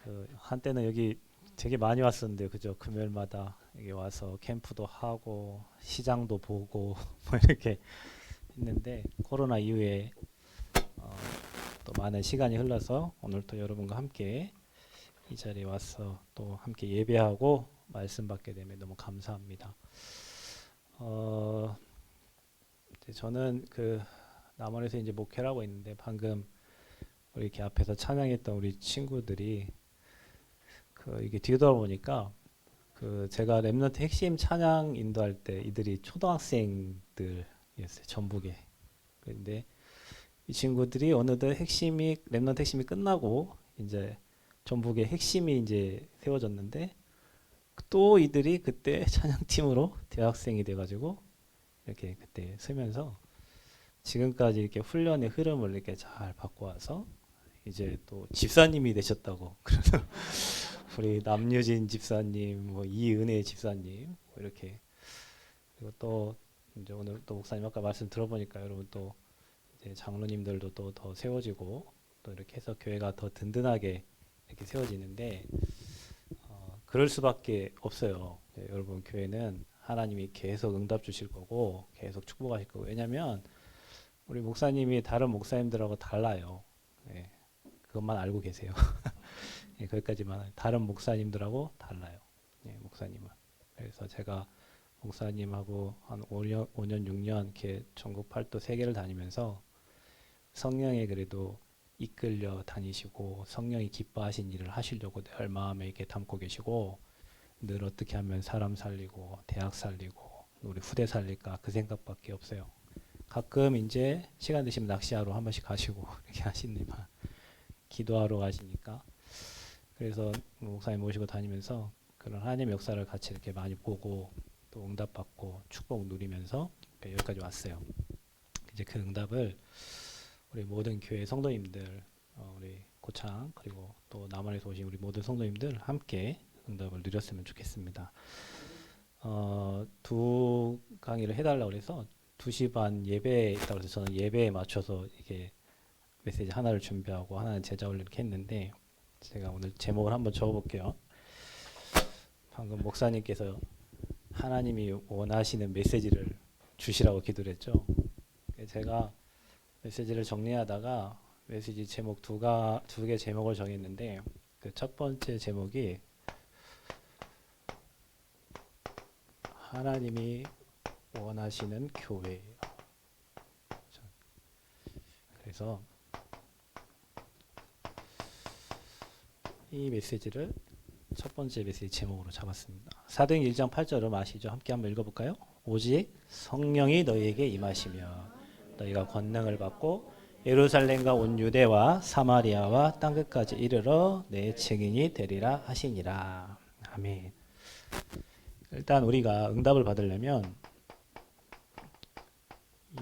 그 한때는 여기 되게 많이 왔었는데 그죠? 금요일마다 여기 와서 캠프도 하고 시장도 보고 뭐 이렇게 했는데 코로나 이후에 어, 또 많은 시간이 흘러서 오늘 또 여러분과 함께 이 자리에 와서 또 함께 예배하고 말씀 받게 되면 너무 감사합니다. 어, 이제 저는 그 남원에서 이제 목회를 하고 있는데 방금 우리 이렇게 앞에서 찬양했던 우리 친구들이 그 이게 뒤돌아보니까 그 제가 랩넌트 핵심 찬양 인도할 때 이들이 초등학생들이었어요. 전북에. 그런데 이 친구들이 어느덧 핵심이 랩넌트 핵심이 끝나고 이제 전북의 핵심이 이제 세워졌는데 또 이들이 그때 찬양팀으로 대학생이 돼가지고 이렇게 그때 서면서 지금까지 이렇게 훈련의 흐름을 이렇게 잘 바꿔와서 이제 또 집사님이 되셨다고. 그래서 우리 남유진 집사님, 뭐 이은혜 집사님 뭐 이렇게 그리고 또 이제 오늘 또 목사님 아까 말씀 들어보니까 여러분 또 이제 장로님들도 또 더 세워지고 또 이렇게 해서 교회가 더 든든하게 이렇게 세워지는데 그럴 수밖에 없어요. 네, 여러분 교회는 하나님이 계속 응답 주실 거고 계속 축복하실 거고 왜냐하면 우리 목사님이 다른 목사님들하고 달라요. 네, 그것만 알고 계세요. 네, 거기까지만 다른 목사님들하고 달라요. 네, 목사님은. 그래서 제가 목사님하고 한 5년 6년 이렇게 전국 팔도 세계를 다니면서 성령에 그래도 이끌려 다니시고 성령이 기뻐하신 일을 하시려고 늘 마음에 이렇게 담고 계시고 늘 어떻게 하면 사람 살리고 대학 살리고 우리 후대 살릴까 그 생각밖에 없어요. 가끔 이제 시간 되시면 낚시하러 한 번씩 가시고 이렇게 하시니까 기도하러 가시니까 그래서 목사님 모시고 다니면서 그런 하나님의 역사를 같이 이렇게 많이 보고 또 응답받고 축복 누리면서 여기까지 왔어요. 이제 그 응답을 우리 모든 교회 성도님들, 우리 고창 그리고 또 남한에서 오신 우리 모든 성도님들 함께 응답을 누렸으면 좋겠습니다. 두 강의를 해달라고 그래서 2시 반 예배에 있다고 해서 저는 예배에 맞춰서 이게 메시지 하나를 준비하고 하나는 제작을 이렇게 했는데 제가 오늘 제목을 한번 적어볼게요. 방금 목사님께서 하나님이 원하시는 메시지를 주시라고 기도를 했죠. 제가 메시지를 정리하다가 메시지 제목 두 개 제목을 정했는데 그 첫 번째 제목이 하나님이 원하시는 교회예요. 그래서 이 메시지를 첫 번째 메시지 제목으로 잡았습니다. 사도행 1장 8절을 아시죠? 함께 한번 읽어볼까요? 오직 성령이 너희에게 임하시며 너희가 권능을 받고 예루살렘과 온 유대와 사마리아와 땅끝까지 이르러 내 증인이 되리라 하시니라. 아멘. 일단 우리가 응답을 받으려면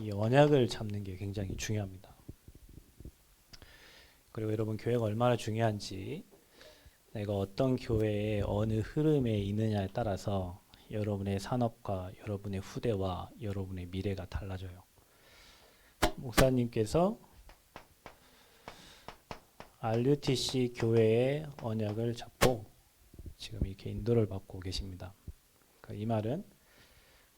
이 언약을 잡는 게 굉장히 중요합니다. 그리고 여러분 교회가 얼마나 중요한지 내가 어떤 교회에 어느 흐름에 있느냐에 따라서 여러분의 산업과 여러분의 후대와 여러분의 미래가 달라져요. 목사님께서 RUTC 교회의 언약을 잡고 지금 이렇게 인도를 받고 계십니다. 이 말은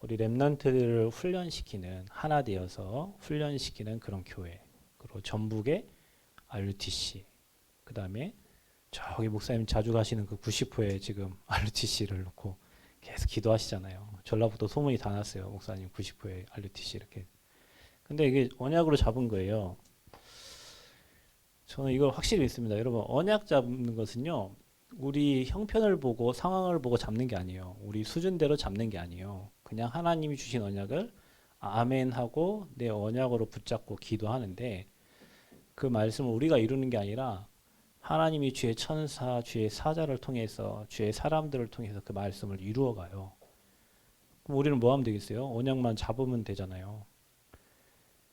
우리 랩런트들을 훈련시키는 하나 되어서 훈련시키는 그런 교회 그리고 전북의 RUTC 그 다음에 저기 목사님 자주 가시는 그 90호에 지금 RUTC를 놓고 계속 기도하시잖아요. 전라북도 소문이 다 났어요. 목사님 90호에 RUTC 이렇게. 근데 이게 언약으로 잡은 거예요. 저는 이걸 확실히 믿습니다. 여러분 언약 잡는 것은요. 우리 형편을 보고 상황을 보고 잡는 게 아니에요. 우리 수준대로 잡는 게 아니에요. 그냥 하나님이 주신 언약을 아멘 하고 내 언약으로 붙잡고 기도하는데 그 말씀을 우리가 이루는 게 아니라 하나님이 주의 천사, 주의 사자를 통해서 주의 사람들을 통해서 그 말씀을 이루어가요. 그럼 우리는 뭐 하면 되겠어요? 언약만 잡으면 되잖아요.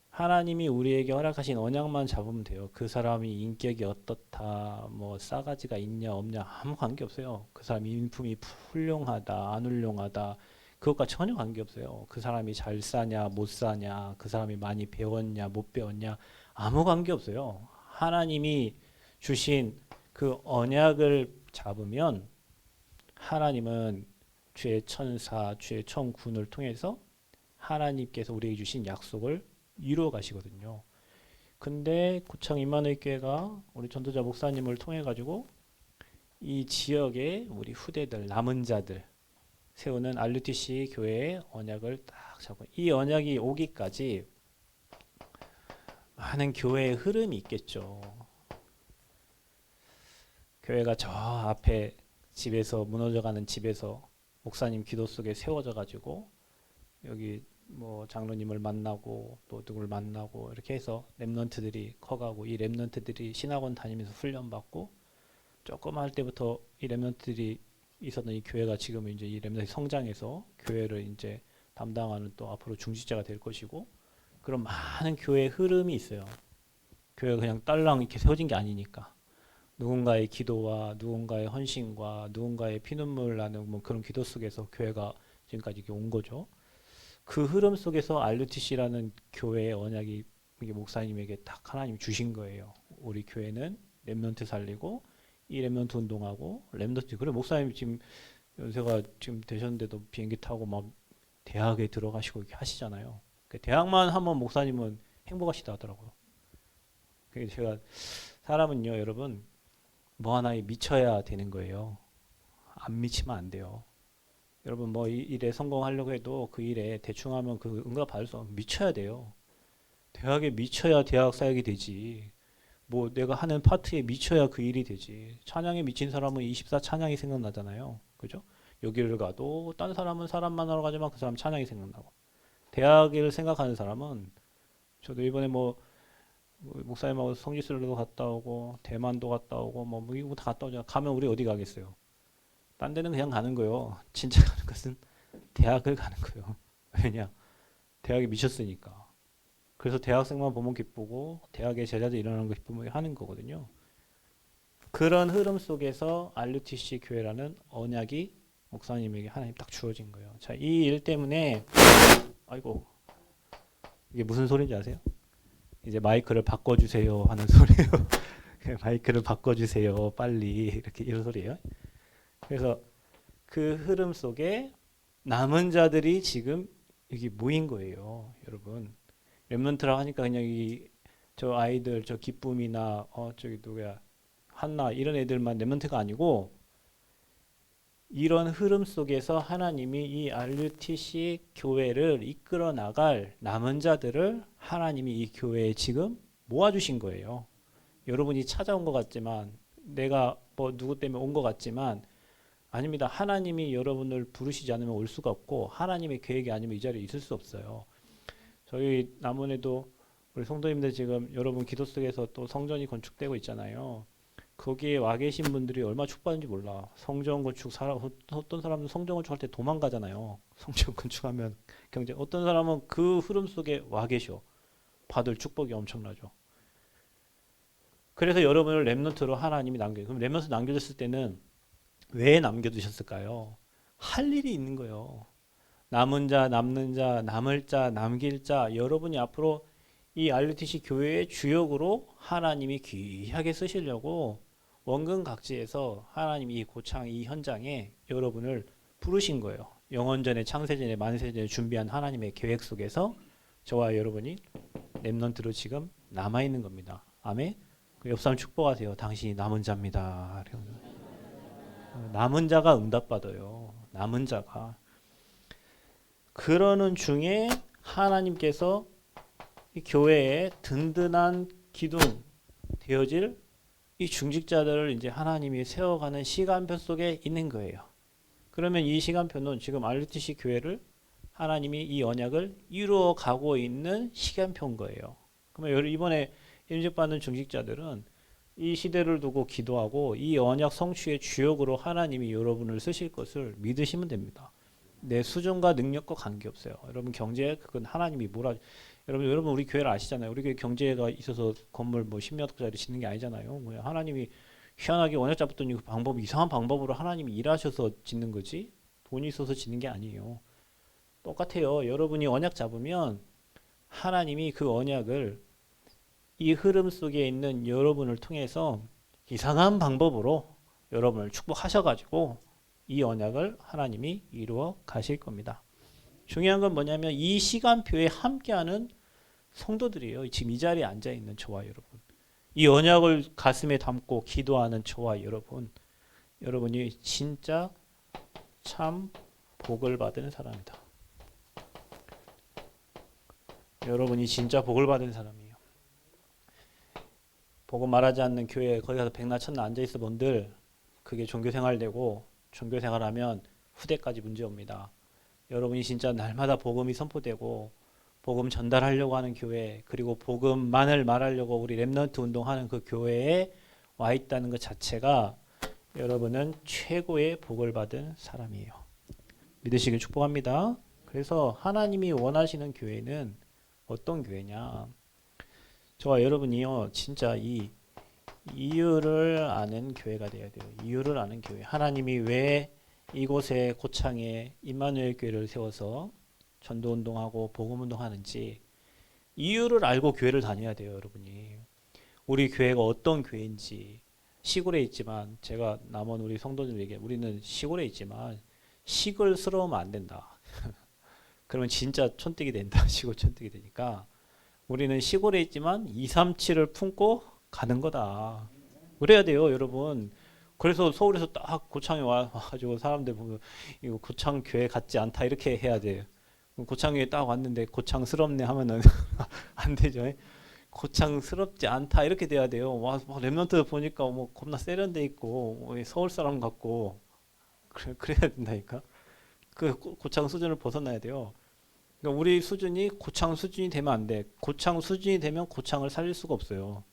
하나님이 우리에게 허락하신 언약만 잡으면 돼요. 그 사람이 인격이 어떻다, 뭐 싸가지가 있냐 없냐 아무 관계 없어요. 그 사람 인품이 훌륭하다, 안 훌륭하다 그것과 전혀 관계 없어요. 그 사람이 잘 사냐 못 사냐, 그 사람이 많이 배웠냐 못 배웠냐 아무 관계 없어요. 하나님이 주신 그 언약을 잡으면 하나님은 주의 천사, 주의 천군을 통해서 하나님께서 우리에게 주신 약속을 이루어 가시거든요. 근데 고창 임마누엘 교회가 우리 전도자 목사님을 통해 가지고 이 지역의 우리 후대들, 남은 자들 세우는 RUTC 교회의 언약을 딱 잡고, 이 언약이 오기까지 많은 교회의 흐름이 있겠죠. 교회가 저 앞에 집에서 무너져가는 집에서 목사님 기도 속에 세워져 가지고 여기 뭐 장로님을 만나고 또 누구를 만나고 이렇게 해서 렘넌트들이 커가고, 이 렘넌트들이 신학원 다니면서 훈련받고 조그마할 때부터 이 렘넌트들이 있었던 이 교회가 지금 이제 이 렘넌트 성장해서 교회를 이제 담당하는 또 앞으로 중직자가 될 것이고, 그런 많은 교회의 흐름이 있어요. 교회가 그냥 딸랑 이렇게 세워진 게 아니니까 누군가의 기도와 누군가의 헌신과 누군가의 피눈물 나는 뭐 그런 기도 속에서 교회가 지금까지 이렇게 온 거죠. 그 흐름 속에서 RUTC라는 교회의 언약이 이게 목사님에게 딱 하나님이 주신 거예요. 우리 교회는 렘넌트 살리고 이 렘넌트 운동하고 렘넌트, 그래 목사님 지금 연세가 지금 되셨는데도 비행기 타고 막 대학에 들어가시고 이렇게 하시잖아요. 대학만 하면 목사님은 행복하시다 하더라고요. 그래서 제가 사람은요, 여러분, 뭐 하나에 미쳐야 되는 거예요. 안 미치면 안 돼요. 여러분 뭐 일에 성공하려고 해도 그 일에 대충 하면 그 응답 받을 수 없는, 미쳐야 돼요. 대학에 미쳐야 대학 사역이 되지. 뭐 내가 하는 파트에 미쳐야 그 일이 되지. 찬양에 미친 사람은 24 찬양이 생각나잖아요. 그죠? 여기를 가도 딴 사람은 사람 만나러 가지만 그 사람 찬양이 생각나고, 대학을 생각하는 사람은, 저도 이번에 뭐 목사님하고 성지순례도 갔다 오고 대만도 갔다 오고 뭐 미국 다 갔다 오잖아. 가면 우리 어디 가겠어요? 딴 데는 그냥 가는 거예요. 진짜 가는 것은 대학을 가는 거예요. 왜냐? 대학에 미쳤으니까. 그래서 대학생만 보면 기쁘고 대학의 제자들 일어나는 거 기쁘면 하는 거거든요. 그런 흐름 속에서 RUTC 교회라는 언약이 목사님에게 하나님 딱 주어진 거예요. 자, 이 일 때문에, 아이고, 이게 무슨 소리인지 아세요? 이제 마이크를 바꿔주세요 하는 소리예요. 마이크를 바꿔주세요 빨리, 이렇게 이런 소리예요. 그래서 그 흐름 속에 남은 자들이 지금 여기 모인 거예요, 여러분. 렘넌트라 하니까 그냥 저 아이들, 저 기쁨이나 저기 누구야, 한나 이런 애들만 렘넌트가 아니고, 이런 흐름 속에서 하나님이 이 RUTC 교회를 이끌어 나갈 남은 자들을 하나님이 이 교회에 지금 모아주신 거예요. 여러분이 찾아온 것 같지만, 내가 뭐 누구 때문에 온 것 같지만 아닙니다. 하나님이 여러분을 부르시지 않으면 올 수가 없고, 하나님의 계획이 아니면 이 자리에 있을 수 없어요. 저희 남원에도 우리 성도님들 지금 여러분 기도 속에서 또 성전이 건축되고 있잖아요. 거기에 와 계신 분들이 얼마나 축복받는지 몰라. 성전 건축, 어떤 사람은 성전 건축할 때 도망가잖아요. 성전 건축하면 경제. 어떤 사람은 그 흐름 속에 와 계셔. 받을 축복이 엄청나죠. 그래서 여러분을 렘넌트로 하나님이 남겨. 그럼 렘넌트 남겨줬을 때는 왜 남겨두셨을까요? 할 일이 있는 거예요. 남은 자, 남는 자, 남을 자, 남길 자, 여러분이 앞으로 이 RUTC 교회의 주역으로 하나님이 귀하게 쓰시려고 원근 각지에서 하나님이 이 고창 이 현장에 여러분을 부르신 거예요. 영원전에, 창세전에, 만세전에 준비한 하나님의 계획 속에서 저와 여러분이 렘넌트로 지금 남아있는 겁니다. 아멘. 그 옆 사람 축복하세요. 당신이 남은 자입니다. 남은 자가 응답받아요. 남은 자가. 그러는 중에 하나님께서 이 교회에 든든한 기둥 되어질 이 중직자들을 이제 하나님이 세워가는 시간표 속에 있는 거예요. 그러면 이 시간표는 지금 RUTC 교회를 하나님이 이 언약을 이루어 가고 있는 시간표인 거예요. 그러면 이번에 임직받는 중직자들은 이 시대를 두고 기도하고 이 언약 성취의 주역으로 하나님이 여러분을 쓰실 것을 믿으시면 됩니다. 내 수준과 능력과 관계없어요. 여러분 경제 그건 하나님이 여러분 우리 교회를 아시잖아요. 우리 교회 경제가 있어서 건물 뭐 10몇 억짜리 짓는 게 아니잖아요. 뭐야, 하나님이 희한하게 언약 잡았더니 그 방법, 이상한 방법으로 하나님이 일하셔서 짓는 거지 돈이 있어서 짓는 게 아니에요. 똑같아요. 여러분이 언약 잡으면 하나님이 그 언약을 이 흐름 속에 있는 여러분을 통해서 이상한 방법으로 여러분을 축복하셔가지고 이 언약을 하나님이 이루어 가실 겁니다. 중요한 건 뭐냐면 이 시간표에 함께하는 성도들이에요. 지금 이 자리에 앉아 있는 저와 여러분, 이 언약을 가슴에 담고 기도하는 저와 여러분, 여러분이 진짜 참 복을 받은 사람이다. 여러분이 진짜 복을 받은 사람이에요. 복음 말하지 않는 교회에 거기 가서 백나 천나 앉아 있어 본들, 그게 종교생활 되고 종교생활하면 후대까지 문제 옵니다. 여러분이 진짜 날마다 복음이 선포되고 복음 전달하려고 하는 교회, 그리고 복음만을 말하려고 우리 렘넌트 운동하는 그 교회에 와 있다는 것 자체가 여러분은 최고의 복을 받은 사람이에요. 믿으시길 축복합니다. 그래서 하나님이 원하시는 교회는 어떤 교회냐? 저와 여러분이요, 진짜 이 이유를 아는 교회가 돼야 돼요. 이유를 아는 교회. 하나님이 왜 이곳에 고창에 임마누엘 교회를 세워서 전도 운동하고 복음 운동하는지 이유를 알고 교회를 다녀야 돼요, 여러분이. 우리 교회가 어떤 교회인지. 시골에 있지만, 제가 남원 우리 성도들에게, 우리는 시골에 있지만 시골스러우면 안 된다. 그러면 진짜 촌뜨기 된다. 시골 촌뜨기 되니까 우리는 시골에 있지만 237을 품고 가는 거다. 그래야 돼요, 여러분. 그래서 서울에서 딱 고창에 와가지고 사람들 보면 이거 고창 교회 같지 않다 이렇게 해야 돼요. 고창교회 딱 왔는데 고창스럽네 하면은 안 되죠. 고창스럽지 않다 이렇게 돼야 돼요. 와, 랩런트 보니까 뭐 겁나 세련돼 있고 서울 사람 같고 그래야 된다니까. 그 고창 수준을 벗어나야 돼요. 그러니까 우리 수준이 고창 수준이 되면 안 돼. 고창 수준이 되면 고창을 살릴 수가 없어요.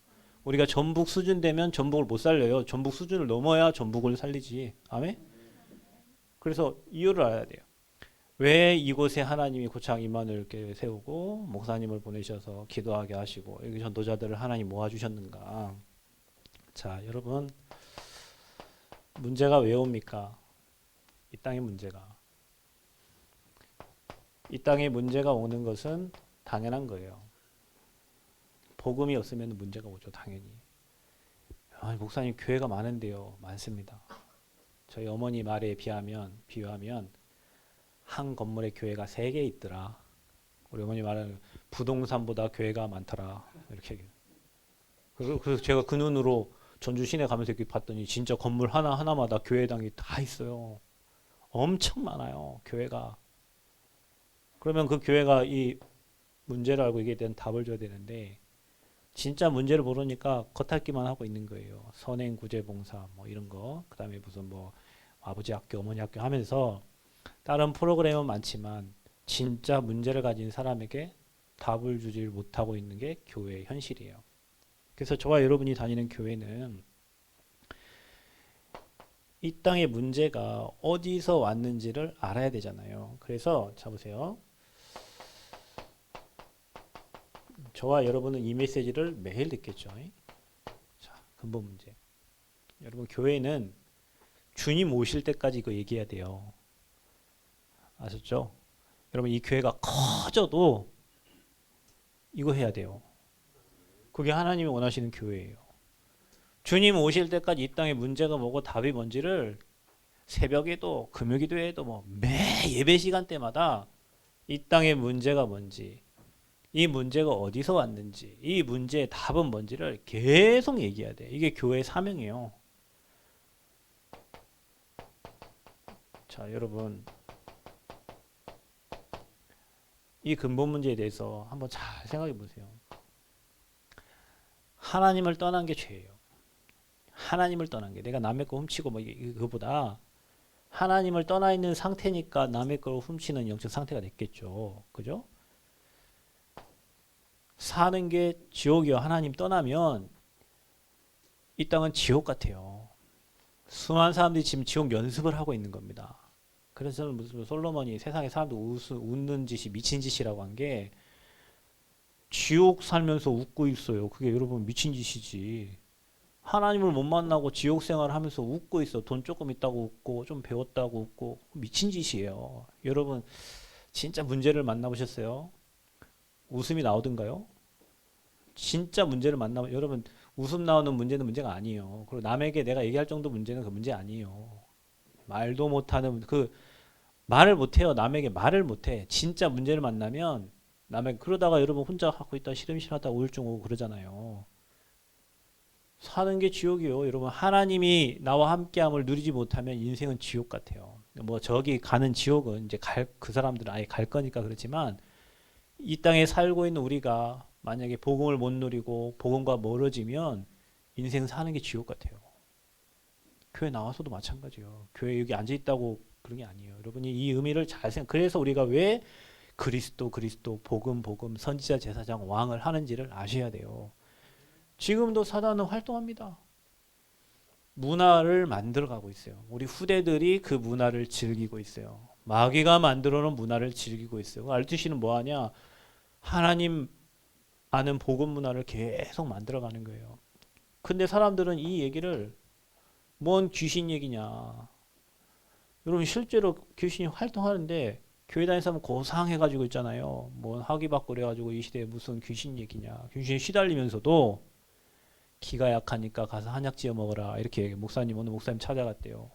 우리가 전북 수준 되면 전북을 못 살려요. 전북 수준을 넘어야 전북을 살리지. 아멘? 그래서 이유를 알아야 돼요. 왜 이곳에 하나님이 고창 임마누엘 교회 세우고 목사님을 보내셔서 기도하게 하시고 여기 전도자들을 하나님 모아주셨는가? 자, 여러분, 문제가 왜 옵니까? 이 땅의 문제가. 이 땅에 문제가 오는 것은 당연한 거예요. 복음이 없으면 문제가 오죠, 당연히. 아니, 목사님 교회가 많은데요. 많습니다. 저희 어머니 말에 비유하면 한 건물에 교회가 3개 있더라. 우리 어머니 말은 부동산보다 교회가 많더라. 이렇게 얘기해요. 그래서 제가 그 눈으로 전주 시내 가면서 이렇게 봤더니 진짜 건물 하나하나마다 교회당이 다 있어요. 엄청 많아요, 교회가. 그러면 그 교회가 이 문제를 알고 이게 대한 답을 줘야 되는데 진짜 문제를 모르니까 겉핥기만 하고 있는 거예요. 선행 구제봉사 뭐 이런 거, 그다음에 무슨 뭐 아버지 학교 어머니 학교 하면서 다른 프로그램은 많지만 진짜 문제를 가진 사람에게 답을 주질 못하고 있는 게 교회의 현실이에요. 그래서 저와 여러분이 다니는 교회는 이 땅의 문제가 어디서 왔는지를 알아야 되잖아요. 그래서 자 보세요. 저와 여러분은 이 메시지를 매일 듣겠죠. 자, 근본 문제. 여러분, 교회는 주님 오실 때까지 이거 얘기해야 돼요. 아셨죠? 여러분, 이 교회가 커져도 이거 해야 돼요. 그게 하나님이 원하시는 교회예요. 주님 오실 때까지 이 땅의 문제가 뭐고 답이 뭔지를 새벽에도 금요기도에도 뭐 매 예배 시간대마다 이 땅의 문제가 뭔지, 이 문제가 어디서 왔는지, 이 문제의 답은 뭔지를 계속 얘기해야 돼. 이게 교회의 사명이에요. 자, 여러분, 이 근본 문제에 대해서 한번 잘 생각해 보세요. 하나님을 떠난 게 죄예요. 하나님을 떠난 게, 내가 남의 거 훔치고 뭐 그거보다 하나님을 떠나 있는 상태니까 남의 걸 훔치는 영적 상태가 됐겠죠. 그죠? 사는 게 지옥이요. 하나님 떠나면 이 땅은 지옥 같아요. 수많은 사람들이 지금 지옥 연습을 하고 있는 겁니다. 그래서 무슨 솔로몬이 세상에 사람들 웃는 짓이 미친 짓이라고 한 게 지옥 살면서 웃고 있어요. 그게 여러분 미친 짓이지. 하나님을 못 만나고 지옥 생활을 하면서 웃고 있어. 돈 조금 있다고 웃고 좀 배웠다고 웃고 미친 짓이에요. 여러분 진짜 문제를 만나보셨어요? 웃음이 나오던가요? 진짜 문제를 만나면 여러분 웃음 나오는 문제는 문제가 아니에요. 그리고 남에게 내가 얘기할 정도 문제는 그 문제 아니에요. 말도 못하는 그 말을 못해요. 남에게 말을 못해. 진짜 문제를 만나면 남에게 그러다가 여러분 혼자 하고 있다 시름시름하다 우울증 오고 그러잖아요. 사는 게 지옥이요. 여러분 하나님이 나와 함께함을 누리지 못하면 인생은 지옥 같아요. 뭐 저기 가는 지옥은 이제 그 사람들은 아예 갈 거니까 그렇지만 이 땅에 살고 있는 우리가 만약에 복음을 못 누리고 복음과 멀어지면 인생 사는 게 지옥 같아요. 교회 나와서도 마찬가지예요. 교회 여기 앉아 있다고 그런 게 아니에요. 여러분이 이 의미를 잘 생각. 그래서 우리가 왜 그리스도 복음 선지자 제사장 왕을 하는지를 아셔야 돼요. 지금도 사단은 활동합니다. 문화를 만들어가고 있어요. 우리 후대들이 그 문화를 즐기고 있어요. 마귀가 만들어 놓은 문화를 즐기고 있어요. RTC는 뭐하냐? 하나님 아는 복음 문화를 계속 만들어가는 거예요. 근데 사람들은 이 얘기를 뭔 귀신 얘기냐. 여러분 실제로 귀신이 활동하는데 교회 다니는 사람은 고상해가지고 있잖아요. 뭔 학위받고 그래가지고 이 시대에 무슨 귀신 얘기냐. 귀신에 시달리면서도 기가 약하니까 가서 한약 지어 먹어라. 이렇게 목사님 오늘 목사님 찾아갔대요.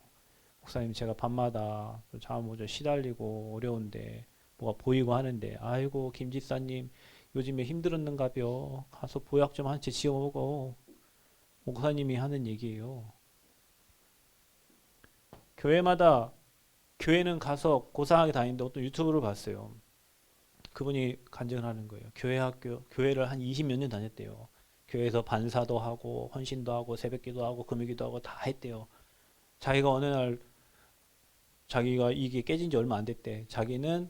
목사님 제가 밤마다 잠 오죠 시달리고 어려운데 뭐가 보이고 하는데 아이고 김 집사님 요즘에 힘들었는가벼. 가서 보약 좀 한 채 지어 먹어. 목사님이 하는 얘기예요. 교회마다 교회는 가서 고상하게 다니는데 어떤 유튜브를 봤어요. 그분이 간증을 하는 거예요. 교회를 한 20몇 년 다녔대요. 교회에서 반사도 하고 헌신도 하고 새벽기도 하고 금요기도 하고 다 했대요. 자기가 어느 날 자기가 이게 깨진 지 얼마 안 됐대. 자기는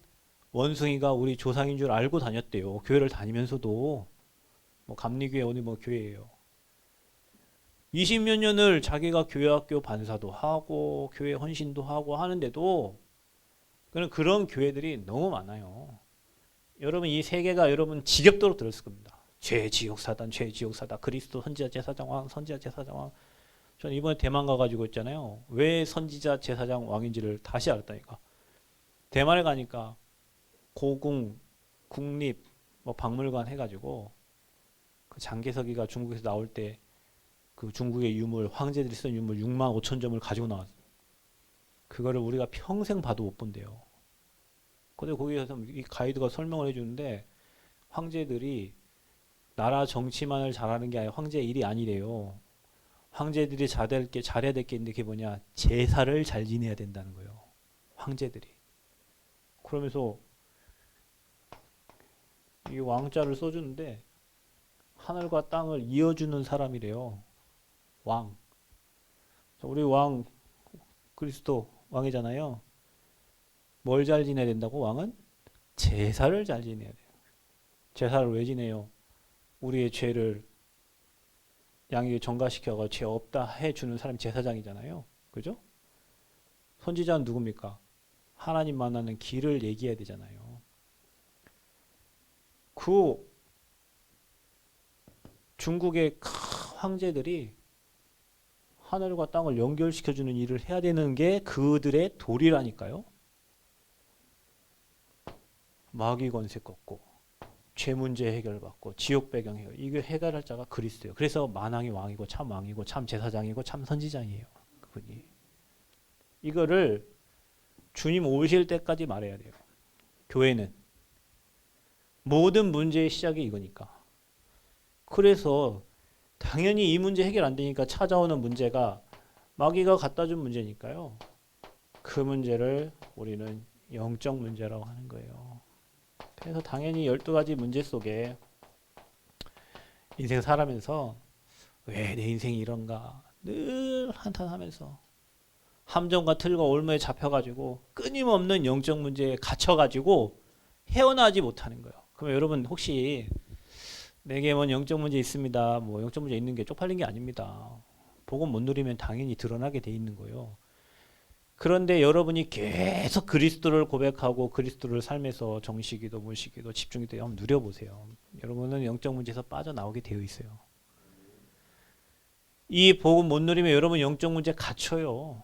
원숭이가 우리 조상인 줄 알고 다녔대요. 교회를 다니면서도 뭐 감리교회 어느 뭐 교회예요. 20몇 년을 자기가 교회 학교 반사도 하고 교회 헌신도 하고 하는데도 그런 교회들이 너무 많아요. 여러분 이 세계가 여러분 지겹도록 들었을 겁니다. 죄 지옥 사단, 죄 지옥 사단, 그리스도 선지자 제사장 왕, 선지자 제사장 왕. 저는 이번에 대만 가가지고 있잖아요. 왜 선지자 제사장 왕인지를 다시 알았다니까. 대만에 가니까 고궁, 국립, 뭐 박물관 해가지고 그 장개석이가 중국에서 나올 때 그 중국의 유물, 황제들이 쓴 유물 6만 5천 점을 가지고 나왔어요. 그거를 우리가 평생 봐도 못 본대요. 근데 거기에서 이 가이드가 설명을 해주는데 황제들이 나라 정치만을 잘하는 게 아니라 황제의 일이 아니래요. 황제들이 잘해야 될 게 있는데 그게 뭐냐? 제사를 잘 지내야 된다는 거예요. 황제들이. 그러면서 이 왕자를 써주는데 하늘과 땅을 이어주는 사람이래요. 왕. 우리 왕 그리스도 왕이잖아요. 뭘 잘 지내야 된다고 왕은? 제사를 잘 지내야 돼요. 제사를 왜 지내요? 우리의 죄를 양에게 전가시켜가 죄 없다 해주는 사람이 제사장이잖아요. 그죠? 선지자는 누굽니까? 하나님 만나는 길을 얘기해야 되잖아요. 그 중국의 황제들이 하늘과 땅을 연결시켜주는 일을 해야 되는 게 그들의 도리라니까요. 마귀 권세 꺾고 죄 문제 해결받고 지옥 배경 해결. 이게 해결할 자가 그리스도예요. 그래서 만왕의 왕이고 참 제사장이고 참 선지장이에요. 그분이. 이거를 주님 오실 때까지 말해야 돼요. 교회는 모든 문제의 시작이 이거니까. 그래서 당연히 이 문제 해결 안 되니까 찾아오는 문제가 마귀가 갖다 준 문제니까요. 그 문제를 우리는 영적 문제라고 하는 거예요. 그래서 당연히 12가지 문제 속에 인생 살아면서 왜 내 인생이 이런가 늘 한탄하면서 함정과 틀과 올무에 잡혀가지고 끊임없는 영적 문제에 갇혀가지고 헤어나지 못하는 거예요. 그럼 여러분 혹시 내게 뭔 영적 문제 있습니다. 뭐 영적 문제 있는 게 쪽팔린 게 아닙니다. 복음 못 누리면 당연히 드러나게 돼 있는 거예요. 그런데 여러분이 계속 그리스도를 고백하고 그리스도를 삶에서 정식기도 물식기도 집중기도 한번 누려보세요. 여러분은 영적 문제에서 빠져나오게 되어 있어요. 이 복음 못 누리면 여러분 영적 문제 갇혀요.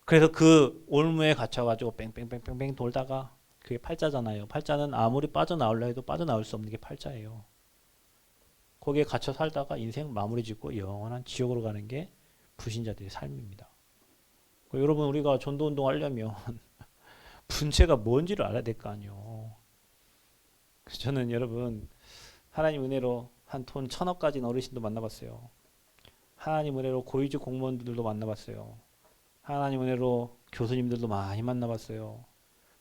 그래서 그 올무에 갇혀가지고 뺑뺑뺑뺑뺑 돌다가 그게 팔자잖아요. 팔자는 아무리 빠져나오려 해도 빠져나올 수 없는 게 팔자예요. 거기에 갇혀 살다가 인생 마무리 짓고 영원한 지옥으로 가는 게 불신자들의 삶입니다. 여러분 우리가 전도운동 하려면 문제가 뭔지를 알아야 될 거 아니에요. 그래서 저는 여러분 하나님 은혜로 한 돈 1,000억 가진 어르신도 만나봤어요. 하나님 은혜로 고위직 공무원들도 만나봤어요. 하나님 은혜로 교수님들도 많이 만나봤어요.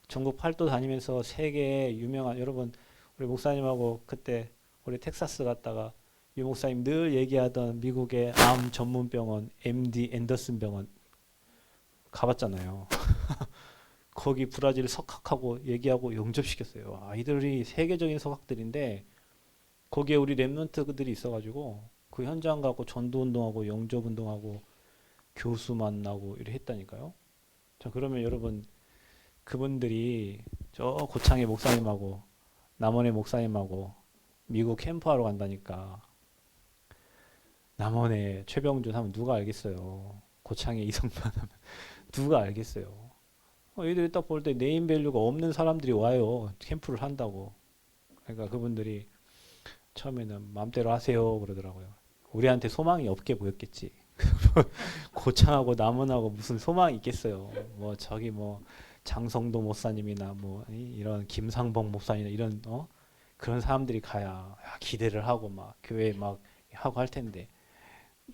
전국 팔도 다니면서 세계의 유명한 여러분 우리 목사님하고 그때 우리 텍사스 갔다가 유 목사님 늘 얘기하던 미국의 암 전문 병원 MD 앤더슨 병원 가봤잖아요. 거기 브라질 석학하고 얘기하고 영접시켰어요. 아이들이 세계적인 석학들인데 거기에 우리 랩런트들이 있어가지고 그 현장 가고 전도운동하고 영접운동하고 교수 만나고 이렇게 했다니까요. 자 그러면 여러분 그분들이 저 고창의 목사님하고 남원의 목사님하고 미국 캠프하러 간다니까 남원의 최병준 하면 누가 알겠어요. 고창의 이성만 하면 누가 알겠어요. 얘들이 딱 볼 때 네임밸류가 없는 사람들이 와요. 캠프를 한다고. 그러니까 그분들이 처음에는 마음대로 하세요 그러더라고요. 우리한테 소망이 없게 보였겠지. 고창하고 남원하고 무슨 소망이 있겠어요. 뭐 저기 뭐 장성도 목사님이나 뭐 이런 김상봉 목사님이나 이런 그런 사람들이 가야 기대를 하고 막 교회 막 하고 할 텐데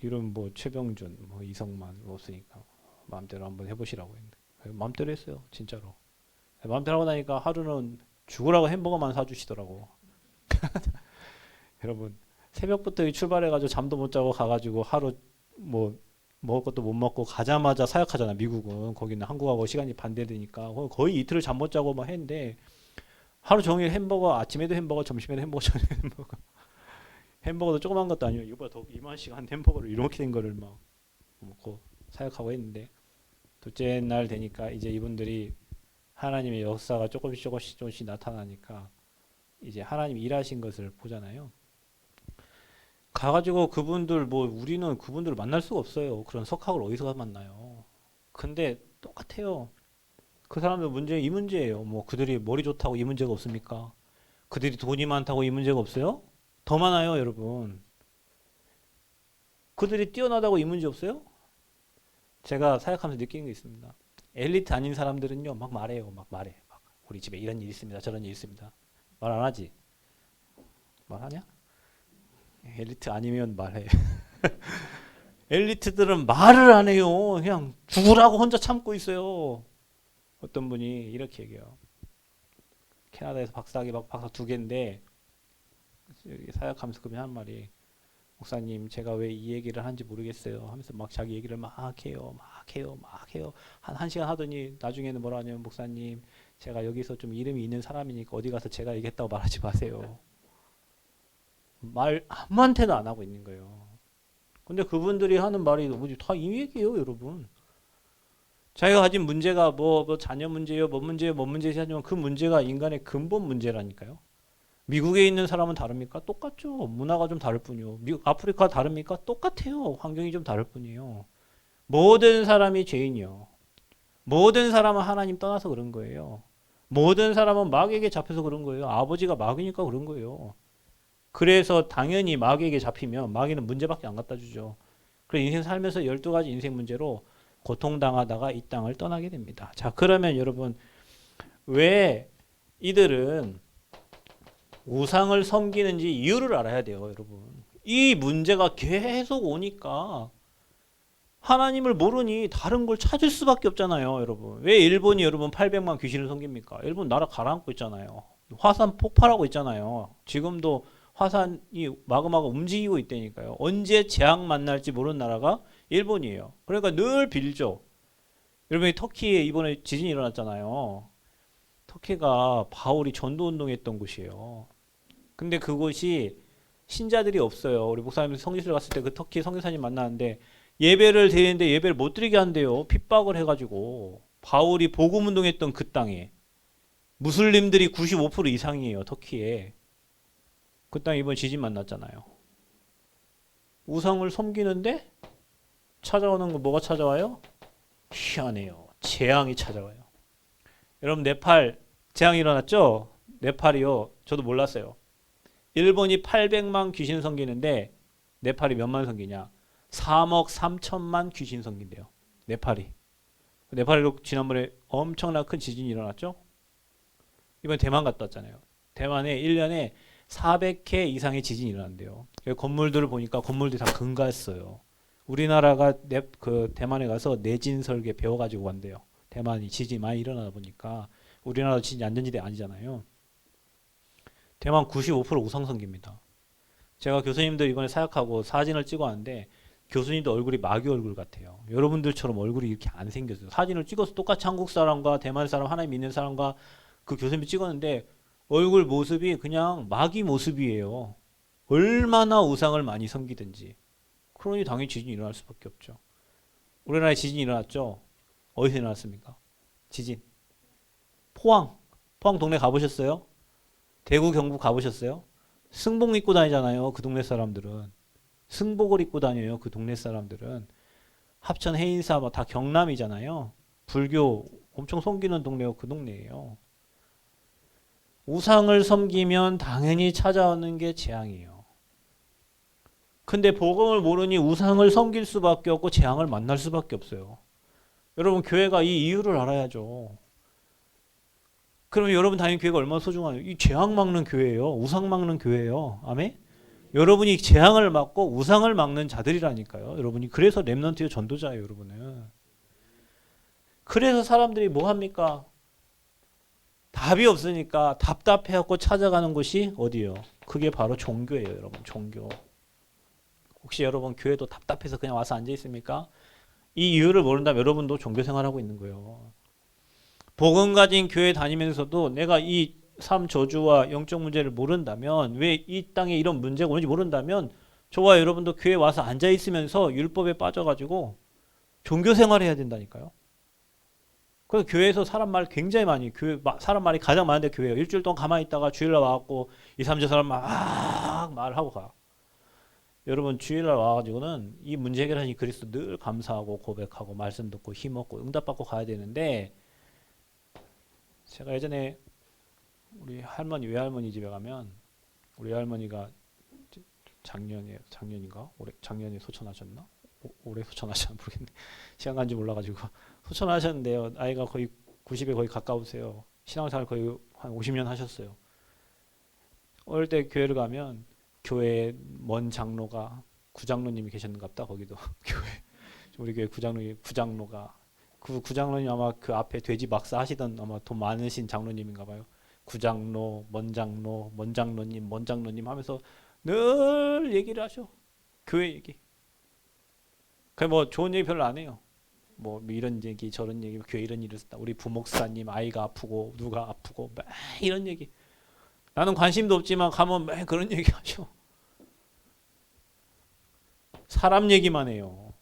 이런 뭐 최병준 뭐 이성만 없으니까 마음대로 한번 해보시라고 했는데 마음대로 했어요. 진짜로. 마음대로 하고 나니까 하루는 죽으라고 햄버거만 사주시더라고. 여러분 새벽부터 출발해가지고 잠도 못 자고 가가지고 하루 뭐 먹을 것도 못 먹고 가자마자 사역하잖아. 미국은 거기는 한국하고 시간이 반대되니까 거의 이틀을 잠 못 자고 막 했는데 하루 종일 햄버거 아침에도 햄버거 점심에도 햄버거 저녁에도 햄버거 햄버거도 조그만 것도 아니고 이거보다 더 이만씩한 햄버거를 이렇게 된 거를 막 먹고 사역하고 했는데 둘째 날 되니까 이제 이분들이 하나님의 역사가 조금씩 나타나니까 이제 하나님 일하신 것을 보잖아요. 가가지고 그분들 뭐 우리는 그분들을 만날 수가 없어요. 그런 석학을 어디서 만나요. 근데 똑같아요. 그 사람들 문제 이 문제예요. 뭐 그들이 머리 좋다고 이 문제가 없습니까? 그들이 돈이 많다고 이 문제가 없어요? 더 많아요, 여러분. 그들이 뛰어나다고 이 문제 없어요? 제가 사역하면서 느끼는 게 있습니다. 엘리트 아닌 사람들은요, 막 말해요. 막 말해. 막 우리 집에 이런 일 있습니다. 저런 일 있습니다. 말 안 하지? 말하냐? 엘리트 아니면 말해. 엘리트들은 말을 안 해요. 그냥 죽으라고 혼자 참고 있어요. 어떤 분이 이렇게 얘기해요. 캐나다에서 박사학위 박사 2개인데 사역하면서 그분이 하는 말이 목사님 제가 왜 이 얘기를 하는지 모르겠어요 하면서 막 자기 얘기를 막 해요. 한 1시간 하더니 나중에는 뭐라 하냐면 목사님 제가 여기서 좀 이름이 있는 사람이니까 어디 가서 제가 얘기했다고 말하지 마세요. 말 한마디도 안 하고 있는 거예요. 근데 그분들이 하는 말이 뭐지? 다 이 얘기예요, 여러분. 자기가 가진 문제가 뭐 자녀 문제요, 뭔 문제지 하지만 그 문제가 인간의 근본 문제라니까요. 미국에 있는 사람은 다릅니까? 똑같죠. 문화가 좀 다를 뿐이요. 아프리카 다릅니까? 똑같아요. 환경이 좀 다를 뿐이에요. 모든 사람이 죄인이요. 모든 사람은 하나님 떠나서 그런 거예요. 모든 사람은 마귀에게 잡혀서 그런 거예요. 아버지가 마귀니까 그런 거예요. 그래서 당연히 마귀에게 잡히면 마귀는 문제밖에 안 갖다 주죠. 그래서 인생 살면서 12가지 인생 문제로 고통당하다가 이 땅을 떠나게 됩니다. 자, 그러면 여러분 왜 이들은 우상을 섬기는지 이유를 알아야 돼요, 여러분. 이 문제가 계속 오니까 하나님을 모르니 다른 걸 찾을 수밖에 없잖아요, 여러분. 왜 일본이 여러분 800만 귀신을 섬깁니까? 일본 나라 가라앉고 있잖아요. 화산 폭발하고 있잖아요. 지금도 화산이 마구마구 움직이고 있다니까요. 언제 재앙 만날지 모르는 나라가 일본이에요. 그러니까 늘 빌죠. 여러분 터키에 이번에 지진이 일어났잖아요. 터키가 바울이 전도운동했던 곳이에요. 근데 그곳이 신자들이 없어요. 우리 목사님 성지순례 갔을 때 그 터키 선교사님 만나는데 예배를 드리는데 예배를 못 드리게 한대요. 핍박을 해가지고. 바울이 복음운동했던 그 땅에 무슬림들이 95% 이상이에요. 터키에. 그 땅에 이번 지진 만났잖아요. 우상을 섬기는데 찾아오는 거 뭐가 찾아와요? 희한해요. 재앙이 찾아와요. 여러분 네팔 재앙이 일어났죠? 네팔이요. 저도 몰랐어요. 일본이 800만 귀신 섬기는데 네팔이 몇만 섬기냐? 3억 3천만 귀신 섬긴대요. 네팔이. 네팔로 지난번에 엄청난 큰 지진이 일어났죠? 이번에 대만 갔다 왔잖아요. 대만에 1년에 400회 이상의 지진이 일어난대요. 건물들을 보니까 건물들이 다 금가했어요. 우리나라가 대만에 가서 내진 설계 배워가지고 간대요. 대만이 지진이 많이 일어나다 보니까 우리나라도 지진 안전지대 아니잖아요. 대만 95% 우상성기입니다. 제가 교수님들 이번에 사역하고 사진을 찍어 왔는데 교수님도 얼굴이 마귀 얼굴 같아요. 여러분들처럼 얼굴이 이렇게 안 생겼어요. 사진을 찍어서 똑같이 한국 사람과 대만 사람 하나님 믿는 사람과 그 교수님이 찍었는데 얼굴 모습이 그냥 마귀 모습이에요. 얼마나 우상을 많이 섬기든지. 그러니 당연히 지진이 일어날 수밖에 없죠. 우리나라에 지진이 일어났죠. 어디서 일어났습니까? 지진. 포항. 포항 동네 가보셨어요? 대구 경북 가보셨어요? 승복 입고 다니잖아요. 그 동네 사람들은. 승복을 입고 다녀요. 그 동네 사람들은. 합천 해인사 다 경남이잖아요. 불교 엄청 섬기는 동네가 그 동네예요. 우상을 섬기면 당연히 찾아오는 게 재앙이에요. 근데 복음을 모르니 우상을 섬길 수밖에 없고 재앙을 만날 수밖에 없어요. 여러분 교회가 이 이유를 알아야죠. 그러면 여러분 다니는 교회가 얼마나 소중하냐. 이 재앙 막는 교회예요. 우상 막는 교회예요. 아멘? 여러분이 재앙을 막고 우상을 막는 자들이라니까요. 여러분이 그래서 렘넌트의 전도자예요. 여러분은. 그래서 사람들이 뭐 합니까? 답이 없으니까 답답해갖고 찾아가는 곳이 어디예요? 그게 바로 종교예요. 여러분 종교. 혹시 여러분 교회도 답답해서 그냥 와서 앉아 있습니까? 이 이유를 모른다면 여러분도 종교 생활하고 있는 거예요. 복음 가진 교회 다니면서도 내가 이 삶 저주와 영적 문제를 모른다면, 왜 이 땅에 이런 문제가 오는지 모른다면 저와 여러분도 교회 와서 앉아 있으면서 율법에 빠져가지고 종교 생활해야 된다니까요. 그래서 교회에서 사람 말 굉장히 많이, 사람 말이 가장 많은데 교회예요. 일주일 동안 가만히 있다가 주일날 와갖고 2, 3주 사람 막 말하고 가. 여러분 주일날 와가지고는 이 문제 해결하니 그리스도 늘 감사하고 고백하고 말씀 듣고 힘없고 응답받고 가야 되는데, 제가 예전에 우리 할머니 외할머니 집에 가면 우리 할머니가 작년인가 작년에 소천하셨나? 올해 소천하셨나 모르겠네. 시간 간지 몰라가지고 소천하셨는데요. 나이가 거의 90에 거의 가까우세요. 신앙생활 거의 한 50년 하셨어요. 어릴 때 교회를 가면 교회 먼 장로가 구장로님이 계셨는갑다. 거기도 교회 우리 교회 구장로가 그 구장로님 아마 그 앞에 돼지 막사 하시던 아마 돈 많으신 장로님인가 봐요. 구장로, 먼 장로님 하면서 늘 얘기를 하셔. 교회 얘기. 그 뭐 좋은 얘기 별로 안 해요. 뭐 이런 얘기 저런 얘기, 교회 이런 일을 했다. 우리 부목사님 아이가 아프고 누가 아프고 막 이런 얘기. 나는 관심도 없지만 가면 막 그런 얘기 하셔. 사람 얘기만 해요.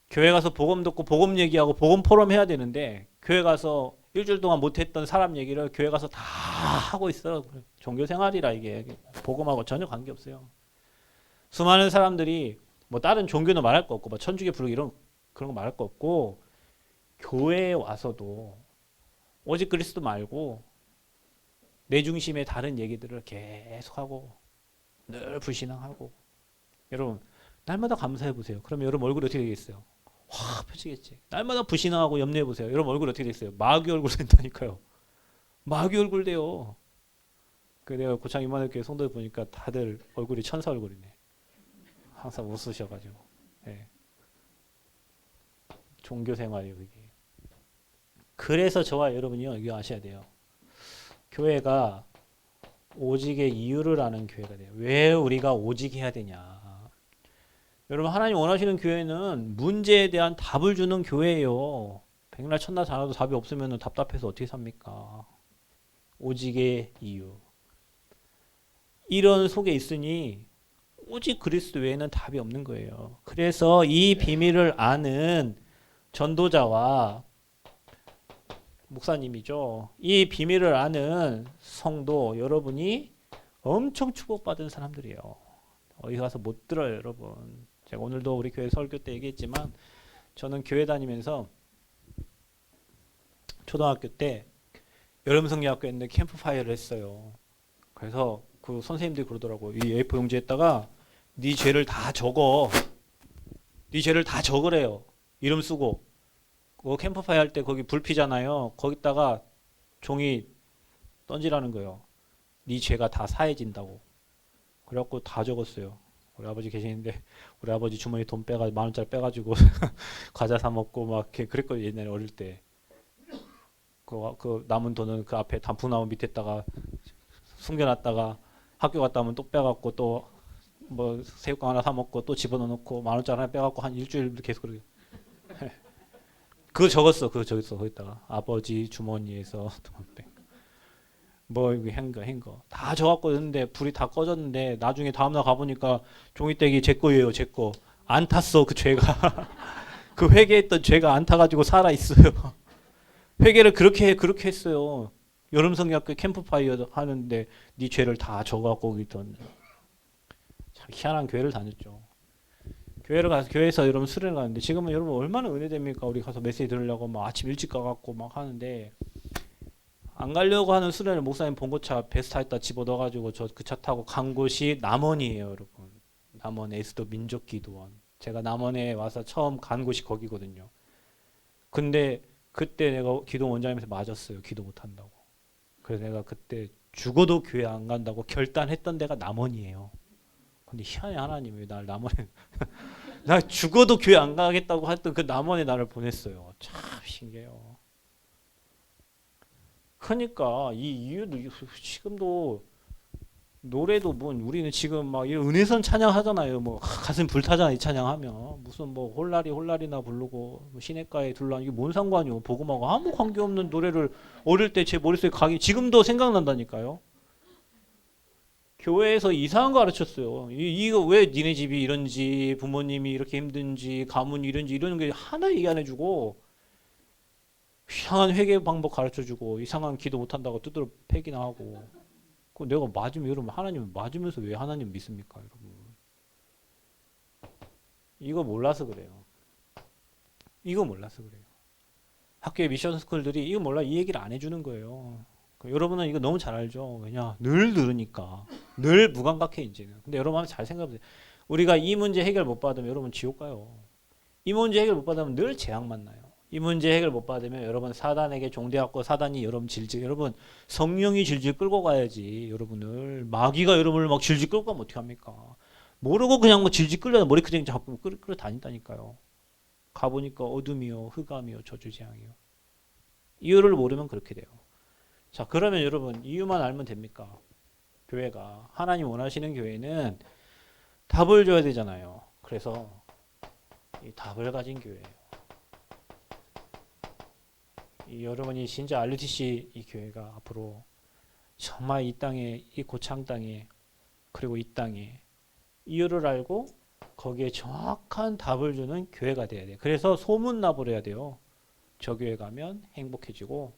교회 가서 복음 듣고 복음 얘기하고 복음 포럼 해야 되는데 교회 가서 일주일 동안 못했던 사람 얘기를 교회 가서 다 하고 있어. 종교 생활이라 이게 복음하고 전혀 관계없어요. 수많은 사람들이 뭐 다른 종교는 말할 거 없고 뭐 천주교 불교 이런 그런 거 말할 거 없고 교회에 와서도 오직 그리스도 말고 내 중심의 다른 얘기들을 계속하고 늘 불신앙하고. 여러분 날마다 감사해 보세요. 그러면 여러분 얼굴이 어떻게 되겠어요? 확 펴지겠지. 날마다 불신앙하고 염려해 보세요. 여러분 얼굴 어떻게 되겠어요? 마귀 얼굴 된다니까요. 마귀 얼굴 돼요. 그 내가 고창 이만할교회 성도들 보니까 다들 얼굴이 천사 얼굴이네. 항상 웃으셔가지고. 네. 종교 생활이에요 그게. 그래서 저와 여러분이요 이거 아셔야 돼요. 교회가 오직의 이유를 아는 교회가 돼요. 왜 우리가 오직 해야 되냐. 여러분 하나님 원하시는 교회는 문제에 대한 답을 주는 교회예요. 백날 천날 자라도 답이 없으면 답답해서 어떻게 삽니까? 오직의 이유. 이런 속에 있으니 오직 그리스도 외에는 답이 없는 거예요. 그래서 이 비밀을 아는 전도자와 목사님이죠. 이 비밀을 아는 성도 여러분이 엄청 축복받은 사람들이에요. 어디 가서 못 들어요 여러분. 제가 오늘도 우리 교회 설교 때 얘기했지만 저는 교회 다니면서 초등학교 때 여름성리학교였는데 캠프파이어를 했어요. 그래서 그 선생님들이 그러더라고. 이 A4 용지에다가 네 죄를 다 적어. 네 죄를 다 적으래요. 이름 쓰고. 그 캠프파이어 할 때 거기 불 피잖아요. 거기다가 종이 던지라는 거예요. 네 죄가 다 사해진다고. 그래갖고 다 적었어요. 우리 아버지 계시는데 우리 아버지 주머니 돈 빼가 10,000원짜리 빼가지고 과자 사 먹고 막 그랬거든요. 옛날에 어릴 때. 그 남은 돈은 그 앞에 단풍나무 밑에다가 숨겨놨다가 학교 갔다 오면 또 빼갖고 또 뭐 새우깡 하나 사 먹고 또 집어넣고 10,000원짜리 하나 빼갖고 한 일주일 계속 그러게. 그거 적었어. 그거 적었어. 거기다가 아버지 주머니에서 돈 빼. 뭐 이거 한 거 다 적었고 있는데 불이 다 꺼졌는데 나중에 다음날 가보니까 종이떼기 제 거예요. 제 거. 안 탔어. 그 죄가. 그 회개했던 죄가 안 타가지고 살아 있어요. 회개를 그렇게 했어요. 여름 성경학교 캠프파이어 하는데 네 죄를 다 적어갖고 있던 참 희한한 교회를 다녔죠. 교회를 가서 교회에서 여러분 수련을 가는데 지금은 여러분 얼마나 은혜됩니까? 우리 가서 메시지 들으려고 막 아침 일찍 가갖고 막 하는데 안 가려고 하는 수련을 목사님 봉고차 베스타에다 집어 넣어가지고 저 그 차 타고 간 곳이 남원이에요, 여러분. 남원 에스더 민족기도원. 제가 남원에 와서 처음 간 곳이 거기거든요. 근데 그때 내가 기도 원장님한테 맞았어요. 기도 못 한다고. 그래서 내가 그때 죽어도 교회 안 간다고 결단했던 데가 남원이에요. 근데 희한해 하나님이 왜 날 남원에 나 죽어도 교회 안 가겠다고 했던 그 남원에 나를 보냈어요. 참 신기해요. 그러니까 이 이유도 지금도 노래도 뭐 우리는 지금 막 이런 은혜선 찬양하잖아요. 뭐 가슴 불타잖아 이 찬양하면 무슨 뭐 홀라리나 부르고 뭐 시냇가에 둘러 이게 뭔 상관이요? 복음하고 아무 관계없는 노래를 어릴 때 제 머릿속에 각이 지금도 생각난다니까요. 교회에서 이상한 거 가르쳤어요. 이거 왜 니네 집이 이런지 부모님이 이렇게 힘든지 가문이 이런지 이런 게 하나 얘기 안 해주고 이상한 회개 방법 가르쳐주고 이상한 기도 못한다고 두드러 패기나 하고 그 내가 맞으면 여러분 하나님 맞으면서 왜 하나님 믿습니까 여러분? 이거 몰라서 그래요. 이거 몰라서 그래요. 학교의 미션 스쿨들이 이거 몰라 이 얘기를 안 해주는 거예요. 여러분은 이거 너무 잘 알죠. 왜냐 늘 들으니까 늘 무감각해 이제는. 근데 여러분 한번 잘 생각해보세요. 우리가 이 문제 해결 못 받으면 여러분 지옥 가요. 이 문제 해결 못 받으면 늘 재앙 만나요. 이 문제 해결 못 받으면 여러분 사단에게 종대하고 사단이 여러분 질질 여러분 성령이 질질 끌고 가야지 여러분을 마귀가 여러분을 막 질질 끌고 가면 어떻게 합니까? 모르고 그냥 뭐 질질 끌려 머리끄댕이 잡고 끌어 다닌다니까요. 가보니까 어둠이요 흑암이요 저주재앙이요. 이유를 모르면 그렇게 돼요. 자 그러면 여러분 이유만 알면 됩니까? 교회가 하나님 원하시는 교회는 답을 줘야 되잖아요. 그래서 이 답을 가진 교회예요. 여러분이 진짜 RUTC 이 교회가 앞으로 정말 이 땅에 이 고창 땅에 그리고 이 땅에 이유를 알고 거기에 정확한 답을 주는 교회가 돼야 돼요. 그래서 소문납을 해야 돼요. 저 교회 가면 행복해지고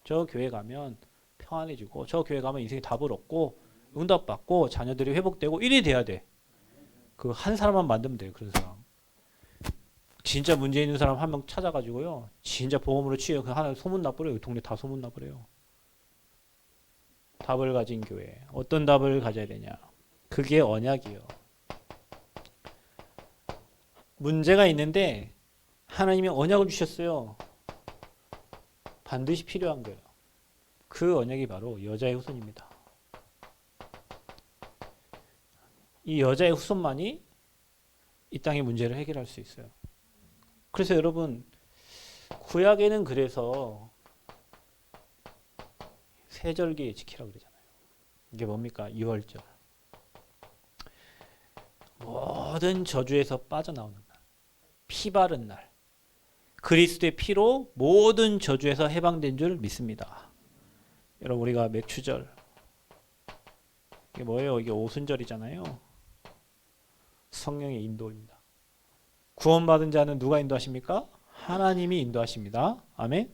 저 교회 가면 평안해지고 저 교회 가면 인생에 답을 얻고 응답받고 자녀들이 회복되고 이리 돼야 돼. 그 한 사람만 만들면 돼요. 그런 사람. 진짜 문제 있는 사람 한 명 찾아가지고요. 진짜 보험으로 치여 그 하나 소문나버려요. 동네 다 소문나버려요. 답을 가진 교회. 어떤 답을 가져야 되냐. 그게 언약이요. 문제가 있는데 하나님이 언약을 주셨어요. 반드시 필요한 거예요. 그 언약이 바로 여자의 후손입니다. 이 여자의 후손만이 이 땅의 문제를 해결할 수 있어요. 그래서 여러분 구약에는 그래서 세절기 지키라고 그러잖아요. 이게 뭡니까? 유월절. 모든 저주에서 빠져나오는 날. 피 바른 날. 그리스도의 피로 모든 저주에서 해방된 줄 믿습니다. 여러분 우리가 맥추절. 이게 뭐예요? 이게 오순절이잖아요. 성령의 인도입니다. 구원받은 자는 누가 인도하십니까? 하나님이 인도하십니다. 아멘.